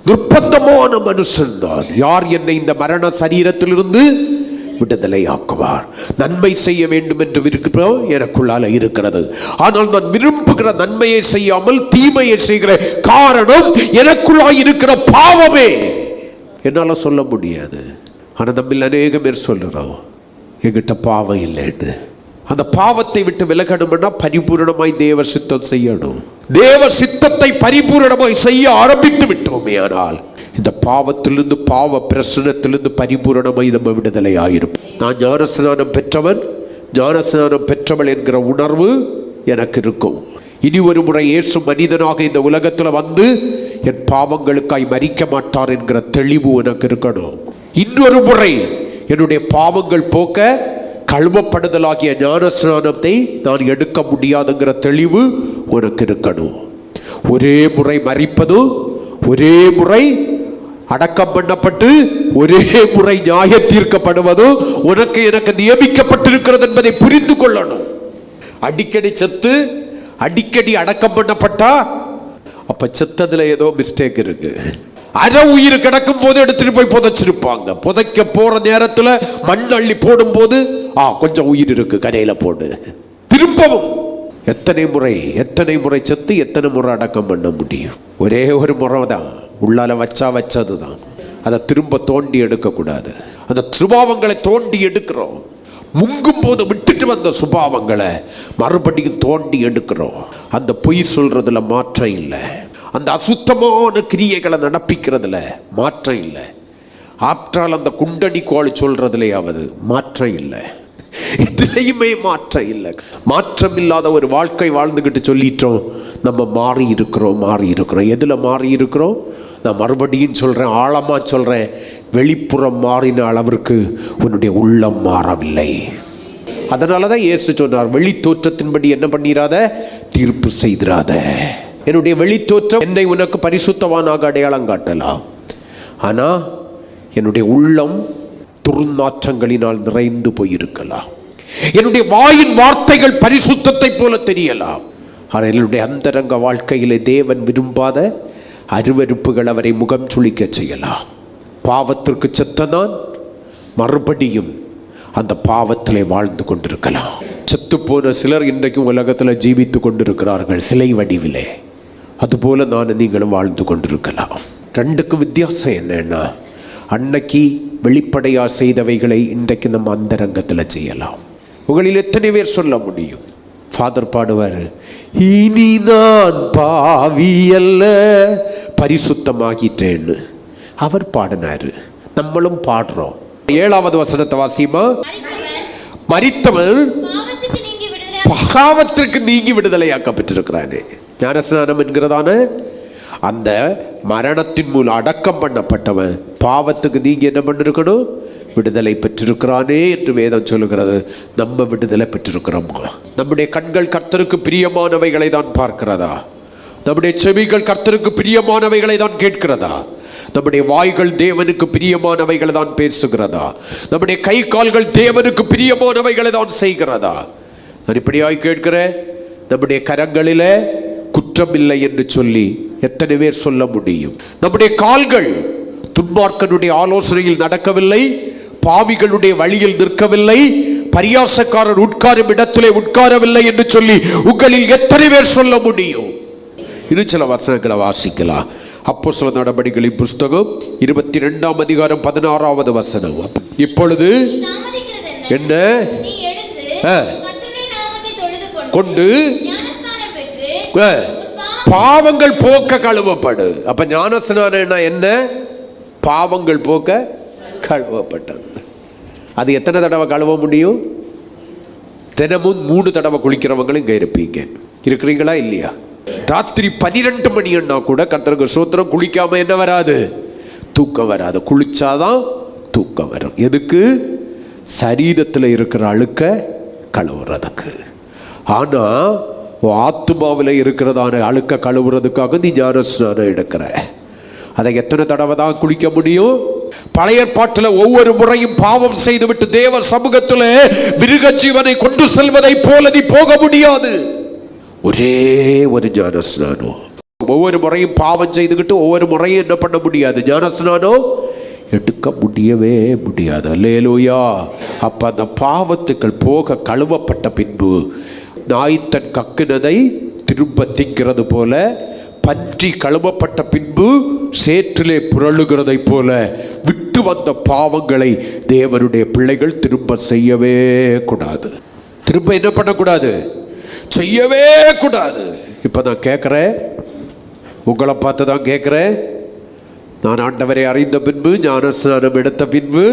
நிர்பந்தமான மனுஷன் தான் யார் என்னை இந்த மரண சரீரத்திலிருந்து விடுதலை ஆக்குவார்? நன்மை செய்ய வேண்டும் என்று விருப்பம் எனக்குள்ளால இருக்கிறது, ஆனால் நான் விரும்புகிற நன்மையை செய்யாமல் தீமையை செய்கிற காரணம் எனக்குள்ளாய் இருக்கிற பாவமே. என்னால சொல்ல முடியாது. ஆனா நம்ம அநேக பேர் சொல்லுறோம், என்கிட்ட பாவம் இல்லைன்னு. அந்த பாவத்தை விட்டு விலகணும்னா பரிபூரணமாய் தேவ சித்தம் செய்யணும். தேவ சித்தத்தை பரிபூரணமாய் செய்ய ஆரம்பித்து விட்டோமே, ஆனால் இந்த பாவத்திலிருந்து பாவ பிரசனத்திலிருந்து பரிபூரணமாய் நம்ம விடுதலை ஆயிருப்போம். நான் ஞானஸ்நானம் பெற்றவன், ஞானஸ்நானம் பெற்றவள் என்கிற உணர்வு எனக்கு இருக்கும். இனி ஒரு முறை இயேசு மனிதனாக இந்த உலகத்தில் வந்து என் பாவங்களுக்காய் மரிக்க மாட்டார் என்கிற தெளிவு எனக்கு இருக்கணும். இன்னொரு முறை என்னுடைய பாவங்கள் போக்க கழுவப்படுதலாகிய ஞானஸ்நானத்தை நான் எடுக்க முடியாதுங்கிற தெளிவு உனக்கு இருக்கணும். ஒரே முறை மரிப்பதும், ஒரே முறை அடக்கம் பண்ணப்பட்டு, ஒரே முறை நியாய தீர்க்கப்படுவதும் உனக்கு எனக்கு நியமிக்கப்பட்டிருக்கிறது என்பதை புரிந்து கொள்ளணும். அடிக்கடி செத்து அடிக்கடி அடக்கம் பண்ணப்பட்டா அப்ப செத்ததுல ஏதோ மிஸ்டேக் இருக்கு. அரை உயிர் கிடக்கும் போது எடுத்துட்டு போய் புதைச்சிருப்பாங்க. புதைக்க போற நேரத்துல மண் அள்ளி போடும் போது கொஞ்சம் உயிர் இருக்கு, கரையில போடு. திரும்பவும் எத்தனை முறை செத்து எத்தனை முறை அடக்கம் பண்ண முடியும்? ஒரே ஒரு முறை தான், உள்ளால வச்சதுதான். அதை திரும்ப தோண்டி எடுக்க கூடாது. அந்த சுபாவங்களை தோண்டி எடுக்கிறோம். முங்கும் போது விட்டுட்டு வந்த சுபாவங்களை மறுபடியும் தோண்டி எடுக்கிறோம். அந்த பொய் சொல்றதுல மாற்றம் இல்லை, அந்த அசுத்தமான கிரியைகளை நடப்பிக்கிறதுல மாற்றம் இல்லை, ஆற்றால் அந்த குண்டடி கோள் சொல்றதுலையாவது மாற்றம் இல்லை, இதுலையுமே மாற்றம் இல்லை. மாற்றம் இல்லாத ஒரு வாழ்க்கை வாழ்ந்துக்கிட்டு சொல்லிட்டோம் நம்ம மாறி இருக்கிறோம். எதுல மாறி இருக்கிறோம்? நான் மறுபடியும் சொல்றேன், ஆழமா சொல்றேன், வெளிப்புறம் மாறின அளவிற்கு உன்னுடைய உள்ளம் மாறவில்லை. அதனாலதான் இயேசு சொன்னார், வெளி தோற்றத்தின்படி என்ன பண்ணிராத, தீர்ப்பு செய்திராத. என்னுடைய வெளி தோற்றம் என்னை உனக்கு பரிசுத்தவானாக அடையாளம் காட்டலாம், ஆனா என்னுடைய உள்ளம் துர்நாற்றங்களினால் நிறைந்து போயிருக்கலாம். என்னுடைய வாயின் வார்த்தைகள் பரிசுத்தத்தை போல தெரியலாம், ஆனால் என்னுடைய அந்தரங்க வாழ்க்கையிலே தேவன் விரும்பாத அருவருப்புகள் அவரை முகம் சுளிக்க செய்யலாம். பாவத்திற்கு செத்ததான் மறுபடியும் அந்த பாவத்திலே வாழ்ந்து கொண்டிருக்கலாம். செத்து போன சிலர் இன்றைக்கும் உலகத்தில் ஜீவித்து கொண்டிருக்கிறார்கள் சிலை வடிவிலே. அதுபோல நான் நீங்களும் வாழ்ந்து கொண்டிருக்கலாம். ரெண்டுக்கும் வித்தியாசம் என்னன்னா, அன்னைக்கு வெளிப்படையாக செய்தவைகளை இன்றைக்கு நம்ம அந்தரங்கத்தில் செய்யலாம். உங்களில் எத்தனை பேர் சொல்ல முடியும்? ஃபாதர் பாடுவார், இனி நான் பாவி அல்ல பரிசுத்தமாகிட்டேன்னு அவர் பாடினாரு, நம்மளும் பாடுறோம். 7வது வசனத்தை வாசிமா, மரித்தவன் பாவத்திற்கு நீங்கி விடுதலையாக்கப்பட்டிருக்கிறானே. ஞானஸ்நானம் என்கிறதான அந்த மரணத்தின் மூலம் அடக்கம் பண்ணப்பட்டவன் பாவத்துக்கு நீங்க என்ன பண்ணிருக்கணும், விடுதலை பெற்றிருக்கிறானே என்று வேதம் சொல்லுகிறது. நம்ம விடுதலை பெற்றிருக்கிறோமா? நம்முடைய கண்கள் கர்த்தருக்கு பிரியமானவைகளை தான் பார்க்கிறதா? நம்முடைய செவிகள் கர்த்தருக்கு பிரியமானவைகளை தான் கேட்கிறதா? நம்முடைய வாய்கள் தேவனுக்கு பிரியமானவைகளை தான் பேசுகிறதா? நம்முடைய கை கால்கள் தேவனுக்கு பிரியமானவைகளை தான் செய்கிறதா? நான் இப்படியாய் கேட்கிறேன், நம்முடைய கரங்களிலே குற்றம் இல்லை என்று சொல்லி எத்தனை பேர் சொல்ல முடியும்? நம்முடைய கால்கள் துன்மார்க்கனுடைய ஆலோசனையில் நடக்கவில்லை, பாவிகளுடைய வழியில் நிற்கவில்லை, பரியாசக்காரர் உட்காரும் இடத்திலே உட்காரவில்லை என்று சொல்லி உங்களில் எத்தனை பேர் சொல்ல முடியும்? இன்னும் சில வசனங்களை வாசிக்கலாம். அப்போஸ்தலர் நடபடிகளின் புஸ்தகம் 22ஆம் அதிகாரம் 16வது வசனம். இப்பொழுது என்ன கொண்டு பாவங்கள் போக்க கழுவப்படு. அப்ப ஞானஸ்நானம் என்ன? பாவங்கள் போக்க கழுவப்பட்டது. அது எத்தனை தடவை கழுவ முடியும்? தினமும் 3 தடவை குளிக்கிறவங்களும் இங்க இருப்பீங்க, இருக்கிறீங்களா இல்லையா? ராத்திரி 12 மணின்னா கூட கர்த்தருக்கு ஸ்தோத்திரம், குளிக்காம என்ன வராது, தூக்கம் வராது. குளிச்சாதான் தூக்கம் வரும். எதுக்கு? சரீரத்தில் இருக்கிற அழுக்க கழுவுறதுக்கு. ஆனா ஆத்துமாவில் இருக்கிறதான அழுக்க கழுவுறதுக்காக நீ ஞானஸ்நானம் எடுக்கிற. அதை எத்தனை தடவை தான் குளிக்க முடியும்? பழைய பாட்டில் ஒவ்வொரு முறையும் பாவம் செய்துவிட்டு தேவ சமூகத்தில் மிருக ஜீவனை கொண்டு செல்வதை போல நீ போக முடியாது. ஒரே ஒரு ஞானஸ்நானம். ஒவ்வொரு முறையும் பாவம் செய்துக்கிட்டு ஒவ்வொரு முறையும் என்ன பண்ண முடியாது, ஞானஸ்நானம் எடுக்க முடியவே முடியாது. அல்லேலூயா. அப்ப அந்த பாவத்துக்கள் போக கழுவப்பட்ட பின்பு நாய் தன் கக்குனதை திரும்ப திங்கிறது போல, பன்றி கழுவப்பட்ட பின்பு சேற்றிலே புரளுகிறதை போல விட்டு வந்த பாவங்களை தேவனுடைய பிள்ளைகள் திரும்ப செய்யவே கூடாது. திரும்ப என்ன பண்ணக்கூடாது, செய்யவே கூடாது. இப்ப நான் கேட்கிறேன், உங்களை பார்த்து தான் கேட்கிறேன். நான் ஆண்டவரை அறிந்த பின்பு, ஞானஸ்நானம் எடுத்த பின்பு,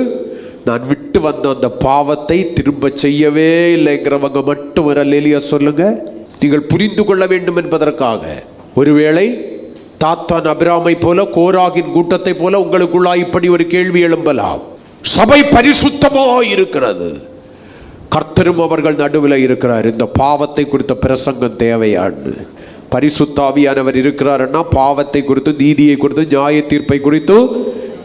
நான் விட்டு வந்த அந்த பாவத்தை திரும்ப செய்யவே இல்லைங்கிறவங்க மட்டும் ஒரு அல்லேலூயா சொல்லுங்க. நீங்கள் புரிந்து கொள்ள வேண்டும் என்பதற்காக. ஒருவேளை தாத்தான் அபிராமை போல, கோராகின் கூட்டத்தை போல உங்களுக்குள்ளா இப்படி ஒரு கேள்வி எழும்பலாம். சபை பரிசுத்தமாய் இருக்கிறது, கர்த்தரும் அவர்கள் நடுவில் இருக்கிறார், இந்த பாவத்தை குறித்த பிரசங்கம் தேவையான்னு. பரிசுத்த ஆவியானவர் இருக்கிறாருன்னா பாவத்தை குறித்து, நீதியை குறித்து, நியாய தீர்ப்பை குறித்து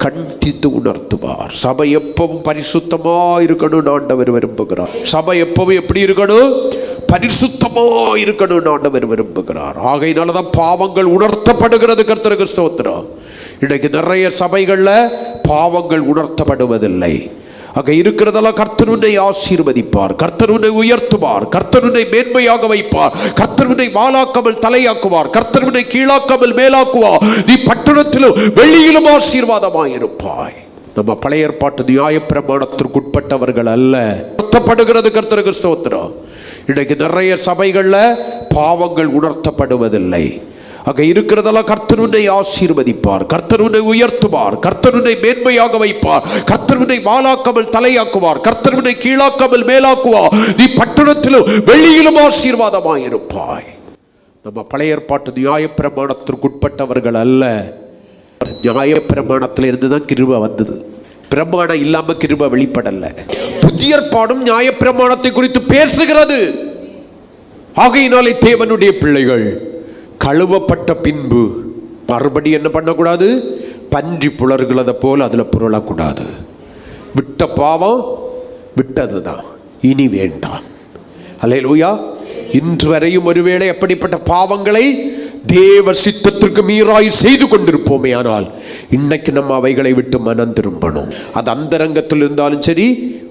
கண்டித்து உணர்த்துவார். சபை எப்பவும் பரிசுத்தமா இருக்கணும் ஆண்டவர் விரும்புகிறார். சபை எப்பவும் எப்படி இருக்கணும், பரிசுத்தமா இருக்கணும் ஆண்டவர் விரும்புகிறார். ஆகையினாலதான் பாவங்கள் உணர்த்தப்படுகிறது. கர்த்தருக்கு ஸ்தோத்திரம். இன்னைக்கு நிறைய சபைகள்ல பாவங்கள் உணர்த்தப்படுவதில்லை. அங்க இருக்கிறதெல்லாம் கர்த்தர் உன்னை ஆசீர்வதிப்பார், கர்த்தர் உன்னை உயர்த்துவார், கர்த்தர் உன்னை மேன்மையாக வைப்பார், கர்த்தர் உன்னை வாளாக்காமல் தலையாக்குவார், கர்த்தர் உன்னை கீழாக்காமல் மேலாக்குவார். நீ பட்டணத்திலும் வெளியிலும் ஆசீர்வாதமாய் இருப்பாய். நம்ம பழைய ஏற்பாட்டு நியாயப்பிரமாணத்திற்கு உட்பட்டவர்கள் அல்ல. உணர்த்தப்படுகிறது. கர்த்தருக்கு ஸ்தோத்திரம். இன்னைக்கு நிறைய சபைகள்ல பாவங்கள் உணர்த்தப்படுவதில்லை. அங்க இருக்கிறதெல்லாம் கர்த்தர் உன்னை ஆசீர்வதிப்பார், கர்த்தர் உன்னை உயர்த்துவார், கர்த்தர் உன்னை மேன்மையாக வைப்பார், கர்த்தர் உன்னை வாளாக்காமல் தலையாக்குவார், கர்த்தர் உன்னை கீழாக்காமல் மேலாக்குவார். நீ பட்டணத்திலும் வெளியிலும் ஆசீர்வாதமாய் இருப்பாய். நம்ம பழைய ஏற்பாட்டு நியாயப்பிரமாணத்திற்கு உட்பட்டவர்கள் அல்ல. நியாயப்பிரமாணத்தில் இருந்துதான் கிருபை வந்தது. பிரமாணம் இல்லாம கிருபை வெளிப்படல. புதிய ஏற்பாடும் நியாயப்பிரமாணத்தை குறித்து பேசுகிறது. ஆகையினாலே தேவனுடைய பிள்ளைகள் கழுவப்பட்ட பின்பு மறுபடி என்ன பண்ணக்கூடாது? பன்றி புலர்களதை போல் அதுல புரளக்கூடாது. விட்ட பாவம் விட்டதுதான், இனி வேண்டாம். அல்லேலூயா. இன்று வரையும் ஒருவேளை எப்படிப்பட்ட பாவங்களை தேவ சித்தத்திற்கு மீறாய் செய்து கொண்டிருப்போமே, ஆனால் இன்னைக்கு நம்ம அவைகளை விட்டு மனம் திரும்பணும். அது அந்தரங்கத்தில் இருந்தாலும் சரி,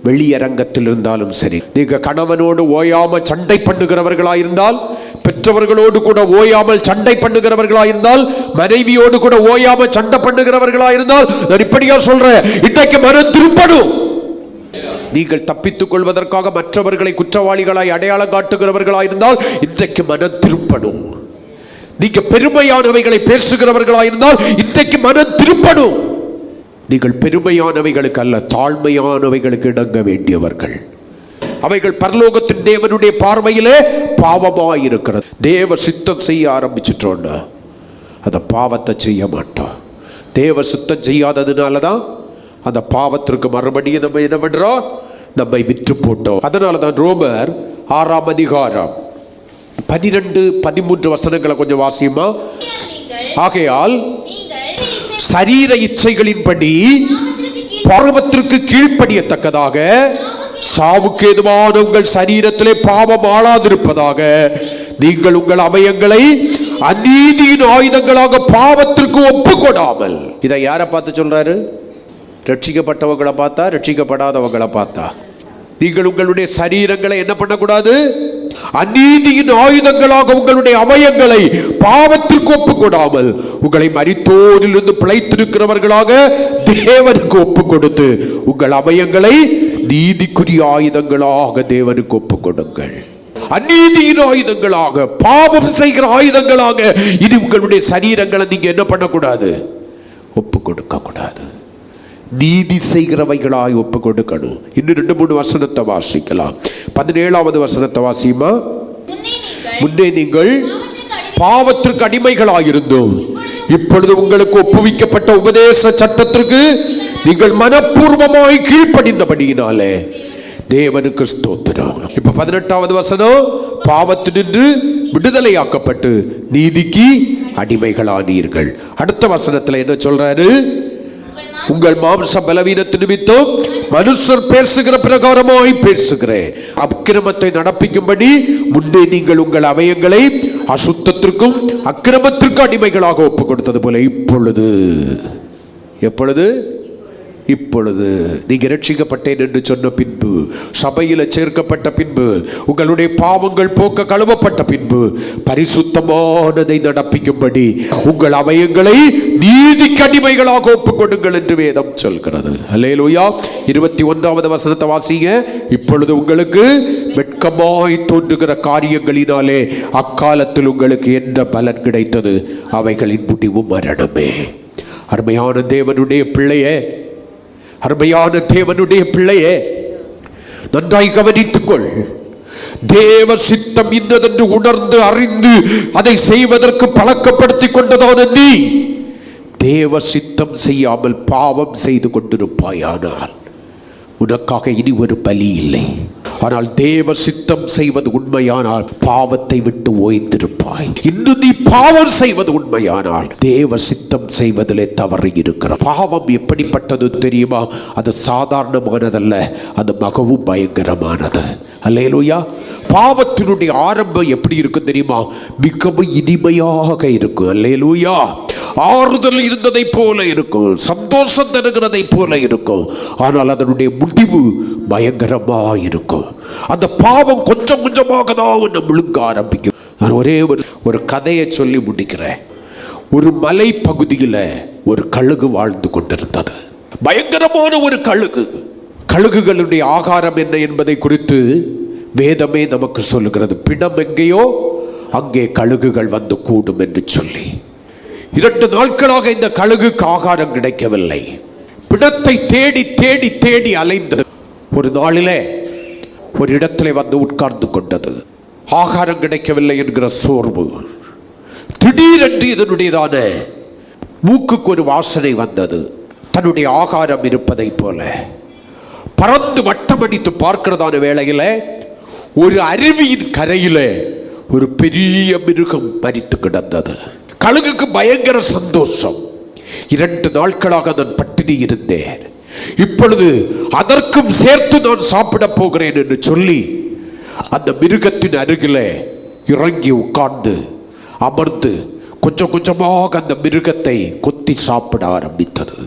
வெளியரங்கத்தில் இருந்தாலும் சரி. நீங்க கணவனோடு ஓயாம சண்டை பண்ணுகிறவர்களாயிருந்தால், பெற்றவர்களோடு கூட ஓயாமல் சண்டை பண்ணுகிறவர்களாயிருந்தால், மனைவியோடு கூட ஓயாம சண்டை பண்ணுகிறவர்களாயிருந்தால், நான் இப்படியா சொல்றேன், இன்னைக்கு மனம் திரும்பணும். நீங்கள் தப்பித்துக் கொள்வதற்காக மற்றவர்களை குற்றவாளிகளாய் அடையாளம் காட்டுகிறவர்களாயிருந்தால் இன்றைக்கு மனம் திரும்பணும். நீங்க பெருமையானவைகளை பேசுகிறவர்களாயிருந்தால் இன்றைக்கு மனம் திரும்பணும். நீங்கள் பெருமையானவைகளுக்கு அல்ல, தாழ்மையானவைகளுக்கு இடங்க வேண்டியவர்கள். அவைகள் பரலோகத்தின் தேவனுடைய பார்வையிலே பாவமாயிருக்கிறது. தேவ சித்தம் செய்ய ஆரம்பிச்சிட்டோன்னா அந்த பாவத்தை செய்ய மாட்டோம். தேவ சித்தம் செய்யாததுனாலதான் அந்த பாவத்திற்கு மறுபடியும் நம்ம என்ன பண்றோம்? நம்மை விற்று போட்டோம். அதனாலதான் ரோமர் 6ஆம் அதிகாரம் 12-13 வசனங்களை கொஞ்சம் வாசியுமா. ஆகையால் சரீர இச்சைகளின்படி பாவத்திற்கு கீழ்ப்படியத்தக்கதாக சாவுக்கு ஏதுவான உங்கள் சரீரத்திலே பாவம் ஆளாதிருப்பதாக நீங்கள் உங்கள் அவயங்களை அநீதியின் ஆயுதங்களாக பாவத்திற்கு ஒப்புக்கொடாமல். இதை யாரை பார்த்து சொல்றாரு? ரட்சிக்கப்பட்டவங்களை பார்த்தா, ரட்சிக்கப்படாதவங்களை பார்த்தா? நீங்கள் உங்களுடைய சரீரங்களை என்ன பண்ணக்கூடாது? அநீதியின் ஆயுதங்களாக உங்களுடைய அவயங்களை பாவத்திற்கு ஒப்புக்கொடாமல் உங்களை மரித்தோரிலிருந்து பிழைத்திருக்கிறவர்களாக தேவனுக்கு ஒப்பு கொடுத்து உங்கள் அவயங்களை நீதிக்குரிய ஆயுதங்களாக தேவனுக்கு ஒப்பு கொடுங்கள். அநீதியின் ஆயுதங்களாக, பாவம் செய்கிற ஆயுதங்களாக இனி உங்களுடைய சரீரங்களை நீங்க என்ன பண்ணக்கூடாது? ஒப்பு கொடுக்க கூடாது. நீதி செய்கிறவைகளாய் ஒப்பு கொடுக்கணும். இன்னும் 2-3 வசனத்தை வாசிக்கலாம். 17வது வசனத்தை வாசிமா. முன்னே நீங்கள் பாவத்திற்கு அடிமைகளாயிருந்தோம், இப்பொழுது உங்களுக்கு ஒப்புவிக்கப்பட்ட உபதேச சட்டத்திற்கு நீங்கள் மனப்பூர்வமாய் கீழ்ப்படிந்தபடியினாலே தேவனுக்கு ஸ்தோத்திரம். இப்ப 18வது வசனம், பாவத்தினின்று விடுதலையாக்கப்பட்டு நீதிக்கு அடிமைகளானீர்கள். அடுத்த வசனத்துல என்ன சொல்றாரு? உங்கள் மாம்ச பலவீனத்து நிமித்தம் மனுஷர் பேசுகிற பிரகாரமாய் பேசுகிறேன். அக்கிரமத்தை நடப்பிக்கும்படி முன்னே நீங்கள் உங்கள் அவயங்களை அசுத்தத்திற்கும் அக்கிரமத்திற்கும் அடிமைகளாக ஒப்பு கொடுத்தது போல எப்பொழுது நீங்க ரட்சிக்கப்பட்டேன் என்று சொன்ன பின்பு, சபையில சேர்க்கப்பட்ட பின்பு, உங்களுடைய பாவங்கள் போக்க கழுவப்பட்ட பின்பு பரிசுத்தமானதை நடப்பிக்கும்படி உங்கள் அவயங்களை நீதிக்கு அடிமைகளாக ஒப்புக் கொடுங்கள் என்று வேதம் சொல்கிறது. அல்லேலூயா. 21வது வசனத்தை வாசிங்க. இப்பொழுது உங்களுக்கு வெட்கமாய் தோன்றுகிற காரியங்களினாலே அக்காலத்தில் உங்களுக்கு என்ன பலன் கிடைத்தது? அவைகளின் முடிவு மரணமே. அருமையான தேவனுடைய பிள்ளையே, நன்றாய் கவனித்துக்கொள். தேவ சித்தம் இன்னதென்று உணர்ந்து அறிந்து அதை செய்வதற்கு பழக்கப்படுத்திக் கொண்டதான நீ தேவ சித்தம் செய்யாமல் பாவம் செய்து கொண்டிருப்பாயானால் உனக்காக இனி ஒரு பலி இல்லை. ஆனால் தேவ சித்தம் செய்வது உண்மையானால் பாவத்தை விட்டு ஓய்ந்திருப்பாய். இன்னும் நீ பாவம் செய்வது உண்மையானால் தேவ சித்தம் செய்வதிலே தவறு இருக்கிற. பாவம் எப்படிப்பட்டது தெரியுமா? அது சாதாரணமானதல்ல, அது மிகவும் பயங்கரமானது. அல்லேலூயா. பாவத்தினுடைய ஆரம்பம் எப்படி இருக்கும் தெரியுமா? மிகவும் இனிமையாக இருக்கும். அல்லேலூயா. ஆறுதல் இருந்ததை போல இருக்கும், சந்தோஷம் தருகிறதை போல இருக்கும். ஆனால் அதனுடைய முடிவு பயங்கரமாக இருக்கும். அந்த பாவம் கொஞ்சம் கொஞ்சமாக தான் உன்னை விழுங்க ஆரம்பிக்கும். நான் ஒரே ஒரு கதையை சொல்லி முடிக்கிறேன். ஒரு மலை பகுதியில் ஒரு கழுகு வாழ்ந்து கொண்டிருந்தது. பயங்கரமான ஒரு கழுகு. கழுகுகளுடைய ஆகாரம் என்ன என்பதை குறித்து வேதமே நமக்கு சொல்லுகிறது. பிணம் எங்கேயோ அங்கே கழுகுகள் வந்து கூடும் என்று சொல்லி. 2 நாட்களாக இந்த கழுகுக்கு ஆகாரம் கிடைக்கவில்லை. பிணத்தை தேடி தேடி தேடி அலைந்தது. ஒரு நாளிலே ஒரு இடத்திலே வந்து உட்கார்ந்து கொண்டது. ஆகாரம் கிடைக்கவில்லை என்கிற சோர்வு. திடீரென்று இதனுடையதான மூக்குக்கு ஒரு வாசனை வந்தது. தன்னுடைய ஆகாரம் இருப்பதை போல பறந்து வட்டமடித்து பார்க்கிறதான வேளையில ஒரு அருவியின் கரையில ஒரு பெரிய மிருகம் மரித்து கிடந்தது. கழுகுக்கு பயங்கர சந்தோஷம். 2 நாட்களாக நான் பட்டினி இருந்தேன், இப்பொழுது அதற்கும் சேர்த்து நான் சாப்பிட போகிறேன் என்று சொல்லி அந்த மிருகத்தின் அருகில இறங்கி உட்கார்ந்து அமர்ந்து கொஞ்சம் கொஞ்சமாக அந்த மிருகத்தை கொத்தி சாப்பிட ஆரம்பித்தது.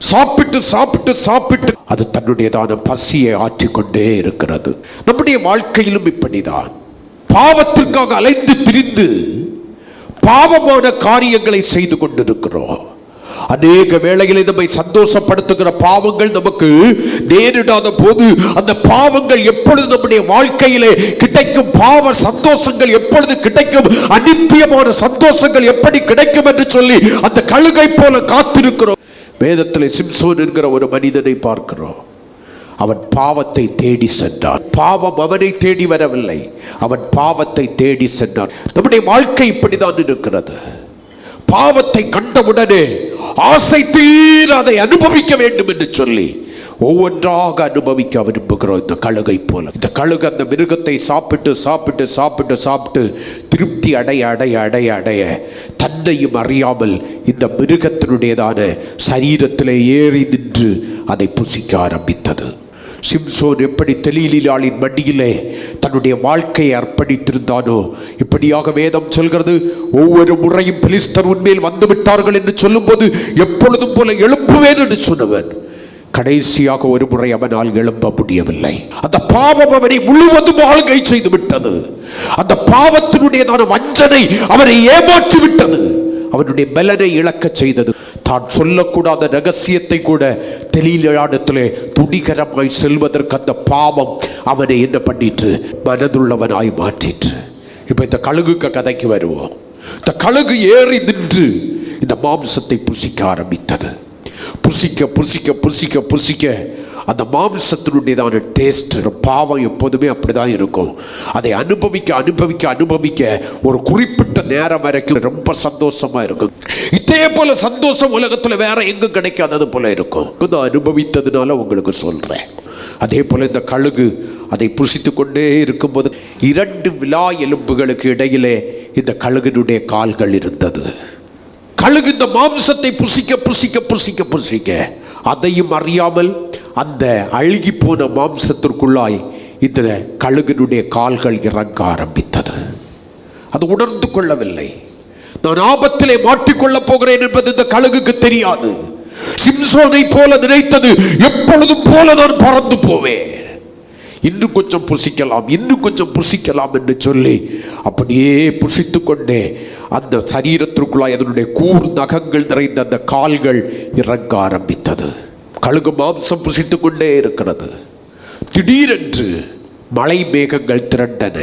சாப்பிட்டு சாப்பிட்டு சாப்பிட்டு அது தன்னுடையதான பசியை ஆற்றிக்கொண்டே இருக்கிறது. நம்முடைய வாழ்க்கையிலும் இப்படிதான். பாவத்திற்காக அலைந்து திரிந்து பாவமான காரியங்களை செய்து கொண்டிருக்கிறோம். அநேக வேளைகளை நம்மை சந்தோஷப்படுத்துகிற பாவங்கள் நமக்கு நேரிடாத போது அந்த பாவங்கள் எப்பொழுது நம்முடைய வாழ்க்கையிலே கிடைக்கும், பாவ சந்தோஷங்கள் எப்பொழுது கிடைக்கும், அநித்தியமான சந்தோஷங்கள் எப்படி கிடைக்கும் என்று சொல்லி அந்த கழுகை போல காத்திருக்கிறோம். வேதத்திலே சிம்சோன் என்கிற ஒரு மனிதனை பார்க்கிறோம். அவன் பாவத்தை தேடி சென்றான். பாவம் அவனை தேடி வரவில்லை, அவன் பாவத்தை தேடி சென்றான். நம்முடைய வாழ்க்கை இப்படிதான் இருக்கிறது. பாவத்தை கண்டவுடனே ஆசை தீர அதை அனுபவிக்க வேண்டும் என்று சொல்லி ஒவ்வொன்றாக அனுபவிக்க விரும்புகிறோம். இந்த கழுகை போல இந்த கழுகு அந்த மிருகத்தை சாப்பிட்டு சாப்பிட்டு சாப்பிட்டு சாப்பிட்டு திருப்தி அடைய அடைய அடைய அடைய தன்னையும் அறியாமல் இந்த மிருகத்தினுடையதான சரீரத்திலே ஏறி நின்று அதை புசிக்க ஆரம்பித்தது. சிம்சோன் எப்படி தெலீலாளின் மடியிலே தன்னுடைய வாழ்க்கையை அர்ப்பணித்திருந்தானோ இப்படியாக வேதம் சொல்கிறது. ஒவ்வொரு முறையும் பெலிஸ்தர் உன்மேல் வந்து விட்டார்கள் என்று சொல்லும் போது எப்பொழுதும் போல எழுப்புவேன் என்று சொன்னவன் கடைசியாக ஒரு முறை அவனால் எழும்ப முடியவில்லை. அந்த பாவம் அவனை முழுவதும் ஆளுகை செய்து விட்டது. அந்த பாவத்தினுடையதான வஞ்சனை அவனை ஏமாற்றி விட்டது. அவனுடைய பலனை இழக்க செய்தது. தான் சொல்லக்கூடாத ரகசியத்தை கூட தெலீலாளிடத்திலே துணிகரமாய் செல்வதற்கு அந்த பாவம் அவனை என்ன பண்ணிட்டு மனதுள்ளவனாய் மாற்றிற்று. இப்ப இந்த கழுகுக்கு கதைக்கு வருவோம். இந்த கழுகு ஏறி நின்று இந்த மாம்சத்தை புசிக்க ஆரம்பித்தது. புசிக்க புசிக்க புசிக்க புசிக்க அந்த மாம்சத்தினுடையதான டேஸ்ட், பாவம் எப்போதுமே அப்படிதான் இருக்கும். அதை அனுபவிக்க அனுபவிக்க அனுபவிக்க ஒரு குறிப்பிட்ட நேரம் வரைக்கும் ரொம்ப சந்தோஷமா இருக்கும். இதே போல சந்தோஷம் உலகத்துல வேற எங்கும் கிடைக்காதது போல இருக்கும். அனுபவித்ததுனால உங்களுக்கு சொல்றேன். அதே போல இந்த கழுகு அதை புசித்து கொண்டே இருக்கும்போது 2 விலா எலும்புகளுக்கு இடையிலே இந்த கழுகினுடைய கால்கள் இருந்தது. கழுகு இந்த மாம்சத்தை புசிக்க புசிக்க புசிக்க புசிக்க அதையும் அறியாமல் அந்த அழுகி போன மாம்சத்திற்குள்ளாய் இந்த கழுகினுடைய கால்கள் இறங்க ஆரம்பித்தது. அது உணர்ந்து கொள்ளவில்லை. நான் ஆபத்திலே மாட்டிக்கொள்ளப் போகிறேன் என்பது இந்த கழுகுக்கு தெரியாது. சிம்சோனை போல நினைத்தது, எப்பொழுதும் போல நான் பறந்து போவேன், இன்னும் கொஞ்சம் புசிக்கலாம் இன்னும் கொஞ்சம் புசிக்கலாம் என்று சொல்லி அப்படியே புசித்து கொண்டே அந்த சரீரத்திற்குள்ளாய் அதனுடைய கூர் நகங்கள் நிறைந்த அந்த கால்கள் இறங்க ஆரம்பித்தது. கழுகு மாம்சம் புசித்து கொண்டே இருக்கிறது. திடீரென்று மழை மேகங்கள் திரண்டன.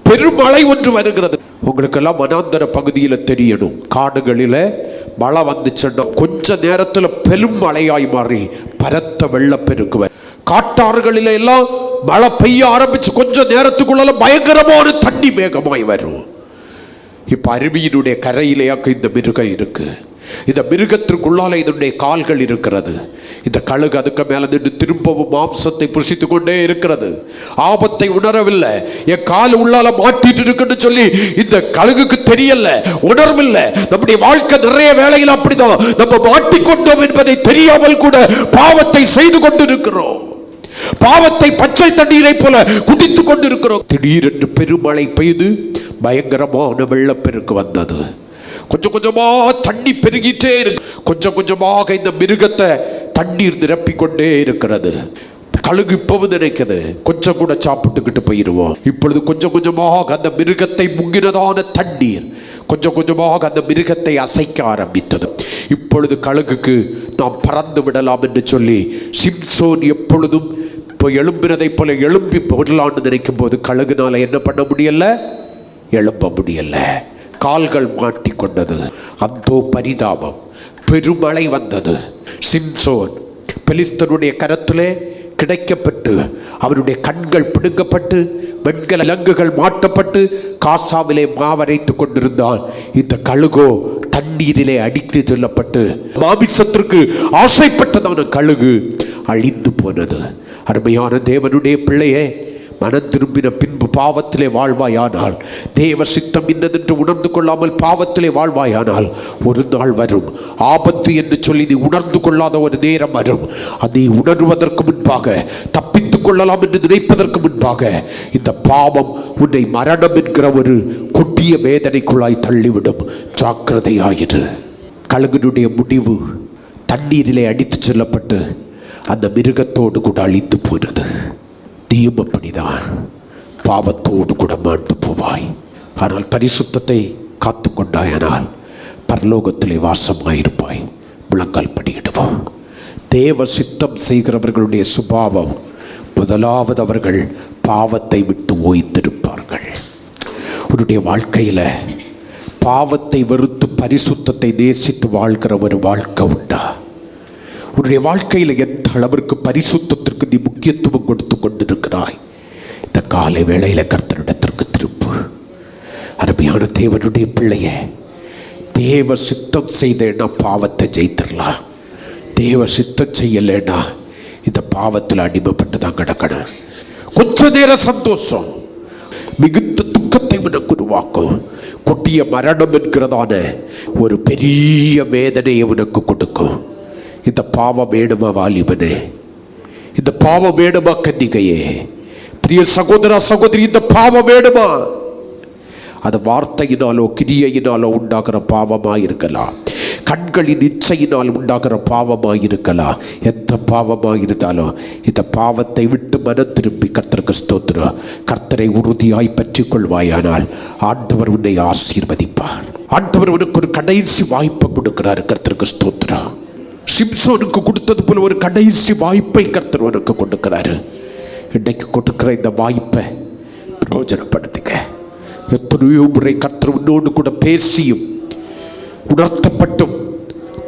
பெருமழை ஒன்று வருகிறது. உங்களுக்கெல்லாம் வனாந்தர பகுதியில் தெரியணும், காடுகளில் மழை வந்துச்சுன்னா கொஞ்ச நேரத்தில் பெரும் மழையாய் மாறி பரத்த வெள்ளப்பெருக்கு. காட்டாறுகளில எல்லாம் மழை பெய்ய ஆரம்பிச்சு கொஞ்ச நேரத்துக்குள்ள பயங்கரமான தண்ணி வேகமாய் வரும். இப்ப அருவியினுடைய கரையிலேயாக்கு இந்த மிருகம் இருக்கு. இந்த மிருகத்திற்குள்ளால இதனுடைய கால்கள் இருக்கிறது. இந்த கழுகு அதுக்கு மேல நின்று திரும்பவும் மாம்சத்தை புசித்து கொண்டே இருக்கிறது. ஆபத்தை உணரவில்லை. என் கால் உள்ளால மாட்டிட்டு இருக்குன்னு சொல்லி இந்த கழுகுக்கு தெரியல, உணர்வில்லை. நம்முடைய வாழ்க்கை நிறைய வேளையில் அப்படிதான். நம்ம மாட்டிக்கொண்டோம் என்பதை தெரியாமல் கூட பாவத்தை செய்து கொண்டிருக்கிறோம். பாவத்தை பச்சை தண்ணீரை போல குடித்துக் கொண்டிருக்கிறோம். திடீரென்று பெருமழை பெய்து பயங்கரமான வெள்ளப்பெருக்கு வந்தது. கொஞ்சம் கொஞ்சமா தண்ணி பெருகிட்டே இருக்கு. கொஞ்சம் கொஞ்சமாக இந்த மிருகத்தை தண்ணீர் நிரப்பிக்கொண்டே இருக்கிறது. கழுகு இப்பவும் நினைக்குது, கொஞ்சம் கூட சாப்பிட்டுக்கிட்டு போயிடுவோம். இப்பொழுது கொஞ்சம் கொஞ்சமாக அந்த மிருகத்தை முங்கினதான தண்ணீர் கொஞ்சம் கொஞ்சமாக அந்த மிருகத்தை அசைக்க ஆரம்பித்தது. இப்பொழுது கழுகுக்கு நாம் பறந்து விடலாம் என்று சொல்லி சிம்சோன் எப்பொழுதும் இப்போ எழும்பினதை போல எழும்பி போடலான்னு நினைக்கும் போது கழுகுனால என்ன பண்ண முடியல, எழும்ப முடியல. கால்கள் மாட்டி கொண்டது. அந்தோ பரிதாபம், பெருமழை வந்தது. சிம்சோன் பெலிஸ்தனுடைய கரத்திலே கிடைக்கப்பட்டு அவருடைய கண்கள் பிடுங்கப்பட்டு வெண்கல விலங்குகள் மாட்டப்பட்டு காசாவிலே மாவரைத்து கொண்டிருந்தான். இந்த கழுகோ தண்ணீரிலே அடித்து செல்லப்பட்டு மாமிசத்திற்கு ஆசைப்பட்டதான கழுகு அழிந்து போனது. அருமையான தேவனுடைய பிள்ளையே, மனம் திரும்பின பின்பு பாவத்திலே வாழ்வாயானால், தேவ சித்தம் இன்னதென்று உணர்ந்து கொள்ளாமல் பாவத்திலே வாழ்வாயானால், ஒரு நாள் வரும், ஆபத்து என்று சொல்லி நீ உணர்ந்து கொள்ளாத ஒரு நேரம் வரும். அதை உணர்வதற்கு முன்பாக, தப்பித்துக் கொள்ளலாம் என்று நினைப்பதற்கு முன்பாக, இந்த பாவம் உன்னை மரணம் என்கிற ஒரு கொடிய வேதனைக்குள்ளாய் தள்ளிவிடும். ஜாக்கிரதையாயிரு. கழுகனுடைய முடிவு தண்ணீரிலே அடித்து செல்லப்பட்டு அந்த மிருகத்தோடு கூட அழிந்து போனது. நீயும் அப்படிதான் பாவத்தோடு கூட மாண்டு போவாய். ஆனால் பரிசுத்தத்தை காத்து கொண்டாயனால் பரலோகத்திலே வாசமாயிருப்பாய். முழங்கால் படியிடுவோம். தேவ சித்தம் செய்கிறவர்களுடைய சுபாவம், முதலாவது அவர்கள் பாவத்தை விட்டு ஓய்ந்திருப்பார்கள். உன்னுடைய வாழ்க்கையில் பாவத்தை வெறுத்து பரிசுத்தத்தை நேசித்து வாழ்கிற ஒரு வாழ்க்கை உண்டா? உன்னுடைய வாழ்க்கையில் எந்த அளவிற்கு பரிசுத்தத்திற்கு நீ முக்கியத்துவம் கொடுத்து கொண்டிருக்கிறாய்? இந்த காலை வேளையில் கர்த்தரிடத்திற்கு திருப்பு. அருமையான தேவனுடைய பிள்ளைய, தேவ சித்தம் செய்தேன்னா பாவத்தை ஜெயித்திடலாம். தேவ சித்தம் செய்யலைன்னா இந்த பாவத்தில் அடிமைப்பட்டு தான் கிடக்கணும். கொஞ்ச நேர சந்தோஷம் மிகுந்த துக்கத்தை உனக்கு உருவாக்கும். கொடிய மரணம் என்கிறதான ஒரு பெரிய வேதனையை உனக்கு கொடுக்கும். இந்த பாவம் வேணுமா வாலிபனே? இந்த பாவம் வேணுமா கன்னிகையே? பிரிய சகோதரா சகோதரி, இந்த பாவம் வேணுமா? அது வார்த்தையினாலோ கிரியையினாலோ உண்டாகிற பாவமாக இருக்கலாம், கண்களின் இச்சையினால் உண்டாகிற பாவமாக இருக்கலாம். எந்த பாவமாக இருந்தாலும் இந்த பாவத்தை விட்டு மனம் திரும்பி கர்த்தருக்கு ஸ்தோத்திரம், கர்த்தரை உறுதியாய் பற்றி கொள்வாயானால் ஆண்டவர் உன்னை ஆசீர்வதிப்பார். ஆண்டவர் உனக்கு ஒரு கடைசி வாய்ப்பை கொடுக்கிறார். கர்த்தருக்கு ஸ்தோத்திரம். சிம்சோனுக்கு கொடுத்தது போல ஒரு கடைசி வாய்ப்பை கர்த்தர் உனக்கு கொடுக்கிறாரு. இன்றைக்கு கொடுக்கிற இந்த வாய்ப்பை பிரயோஜனப்படுத்துங்க. எத்தனையோ முறை கர்த்தர் உன்னோடு கூட பேசியும் உணர்த்தப்பட்டும்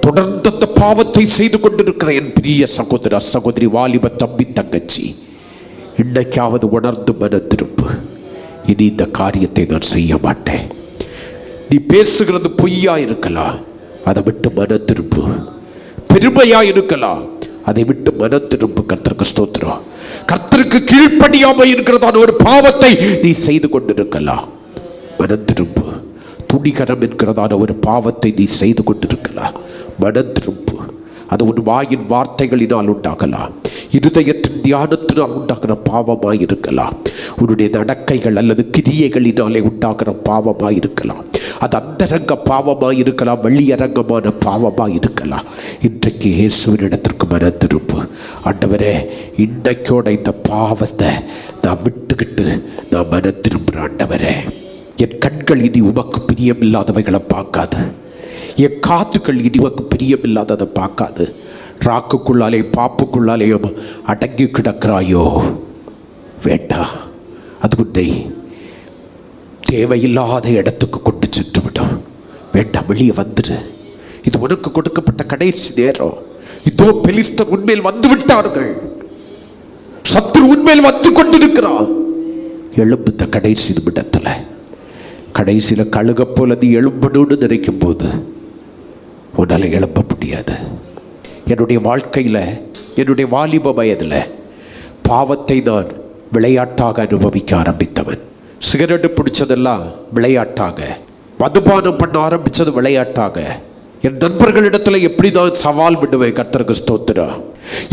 தொடர்ந்து அந்த பாவத்தை செய்து கொண்டிருக்கிற என் பிரிய சகோதர சகோதரி, வாலிப தம்பி தங்கச்சி, இன்னைக்காவது உணர்ந்து மன திருப்பு. இனி இந்த காரியத்தை நான் செய்ய மாட்டேன். நீ பேசுகிறது பொய்யா இருக்கலாம், அதை விட்டு மன திருப்பு. பெருமையா இருக்கலாம், அதை விட்டு மன திரும்ப. கர்த்தருக்கு ஸ்தோத்திரம். கர்த்தருக்கு கீழ்ப்படியாம இருக்கிறதான ஒரு பாவத்தை நீ செய்து கொண்டிருக்கலாம், மனம் திரும்பு. துணிகரம் என்கிறதான ஒரு பாவத்தை நீ செய்து கொண்டிருக்கலாம், மனம் திரும்பு. அது உன் வாயின் வார்த்தைகளினால் உண்டாகலாம், இருதயத்தின் தியானத்தினால் உண்டாகிற பாவமாய் இருக்கலாம், உன்னுடைய நடக்கைகள் அல்லது கிரியைகளினாலே உண்டாகிற பாவமாய் இருக்கலாம், அது அந்தரங்க பாவமாய் இருக்கலாம், வெளியரங்கமான பாவமாய் இருக்கலாம். இன்றைக்கு இயேசுவினிடத்திற்கு மனம் திரும்பு. ஆண்டவரே, இன்றைக்கோட இந்த பாவத்தை நான் விட்டுக்கிட்டு நான் மனம் திரும்புகிறேன். ஆண்டவரே, என் கண்கள் இனி உமக்கு பிரியமில்லாதவைகளை பார்க்காது, என் காதுகள் இனி உமக்கு பிரியமில்லாததை பார்க்காது. ராக்குக்குள்ளாலே பாப்புக்குள்ளாலேயும் அடங்கி கிடக்கிறாயோ? வேண்டாம், அது உன்னை தேவையில்லாத இடத்துக்கு கொண்டு சென்று விடும். வேண்டாம், வெளியே வந்துடு. இது உனக்கு கொடுக்கப்பட்ட கடைசி நேரம். இதோ பெலிஸ்தர் உன்மேல் வந்து விட்டார்கள், சத்துரு உன்மேல் வந்து கொண்டிருக்கிறான். எழும்பு இந்த கடைசி நிமிடத்தில். கடைசியில் கழுக போல நீ எழும்பணும்னு நினைக்கும் போது உன்னால் எழும்ப முடியாது. என்னுடைய வாழ்க்கையில், என்னுடைய வாலிப வயதில் பாவத்தை நான் விளையாட்டாக அனுபவிக்க ஆரம்பித்தவன். சிகரெட்டு பிடிச்சதெல்லாம் விளையாட்டாக, மதுபானம் பண்ண ஆரம்பித்தது விளையாட்டாக. என் நண்பர்களிடத்தில் எப்படி தான் சவால் விடுவேன். கர்த்தருக்கு ஸ்தோத்திரம்.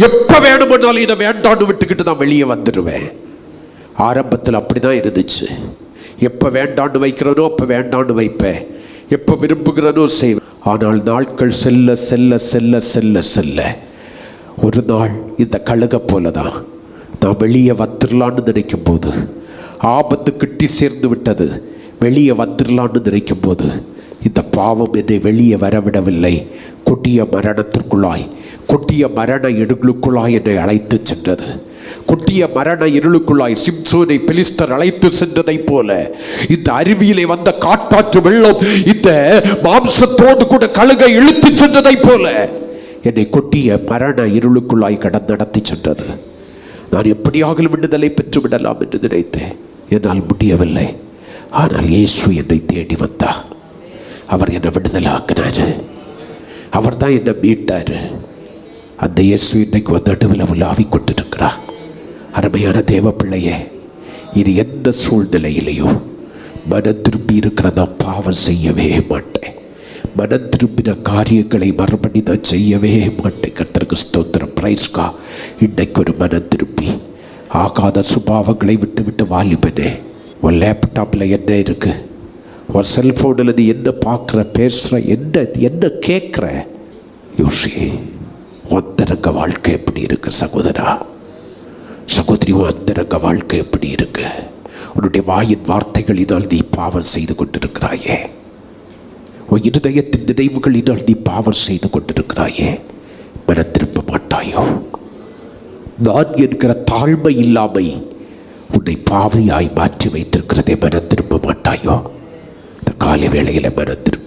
எப்போ வேணுமென்றாலும் இதை வேண்டான்னு விட்டுக்கிட்டு தான் வெளியே வந்துடுவேன். ஆரம்பத்தில் அப்படி தான் இருந்துச்சு. எப்போ வேண்டான்னு வைக்கிறனோ அப்போ வேண்டான்னு வைப்பேன், எப்போ விரும்புகிறனோ செய்வேன். ஆனால் நாட்கள் செல்ல செல்ல செல்ல செல்ல செல்ல ஒரு நாள் இந்த கழுக போல தான் நான் வெளியே வந்துடலான்னு நினைக்கும் போது, ஆபத்து கிட்டி சேர்ந்து விட்டது, வெளியே வந்துடலான்னு நினைக்கும் போது இந்த பாவம் என்னை வெளியே வரவிடவில்லை. கொடிய மரணத்திற்குள்ளாய், கொடிய மரண இருளுக்குள்ளாய் என்னை அழைத்து சென்றது. கொடிய மரண இருளுக்குள்ளாய் சிம்சோனை பெலிஸ்தர் அழைத்து சென்றதை போல, இந்த அருவியிலே வந்த காட்டாற்று வெள்ளம் இந்த மாம்சத்தோடு கூட கழுகை இழுத்து சென்றதை போல என்னை கொடிய மரண இருளுக்குள்ளாய் நடத்தி சென்றது. நான் எப்படியாக விடுதலை பெற்று விடலாம் என்று நினைத்தேன். என்னால் முடியவில்லை. ஆனால் இயேசு என்னை தேடி வந்தார். அவர் என்னை விடுதலாக்கினார். அவர் தான் என்னை மீட்டார். அந்த இயேசு இன்னைக்கு வந்து நடுவில் உலாவி கொண்டிருக்கிறார். அருமையான தேவ பிள்ளையே, இது எந்த சூழ்நிலையிலையோ மனம் திரும்பி இருக்கிறதா பாவம் செய்யவே மாட்டேன். மனம் திரும்பின காரியங்களை மறுபடி நான் செய்யவே மாட்டேன். கர்த்தருக்கு ஸ்தோத்திரம். பிரைஸ்கா. இன்னைக்கு ஒரு மனம் திரும்பி ஆகாத சுபாவங்களை விட்டு விட்டு வாலிபனே, உன் லேப்டாப்பில் என்ன இருக்குது, உன் செல்ஃபோனில் நீ என்ன பார்க்குற, பேசுகிற, என்ன கேட்குற, யோசி. அந்தரங்க வாழ்க்கை எப்படி இருக்கு சகோதரா, சகோதரி? அந்தரங்க வாழ்க்கை எப்படி இருக்கு? உன்னுடைய வாயின் வார்த்தைகளினால் நீ பாவம் செய்து கொண்டிருக்கிறாயே. உன் இருதயத்தின் நினைவுகளினால் நீ பாவம் செய்து கொண்டிருக்கிறாயே. மனம் திரும்ப மாட்டாயோ? நான் என்கிற தாழ்மை இல்லாமை உன்னை பாவியாய் மாற்றி வைத்திருக்கிறதை மனம் திரும்ப மாட்டாயோ? இந்த காலை வேளையில் மனம் திரும்ப.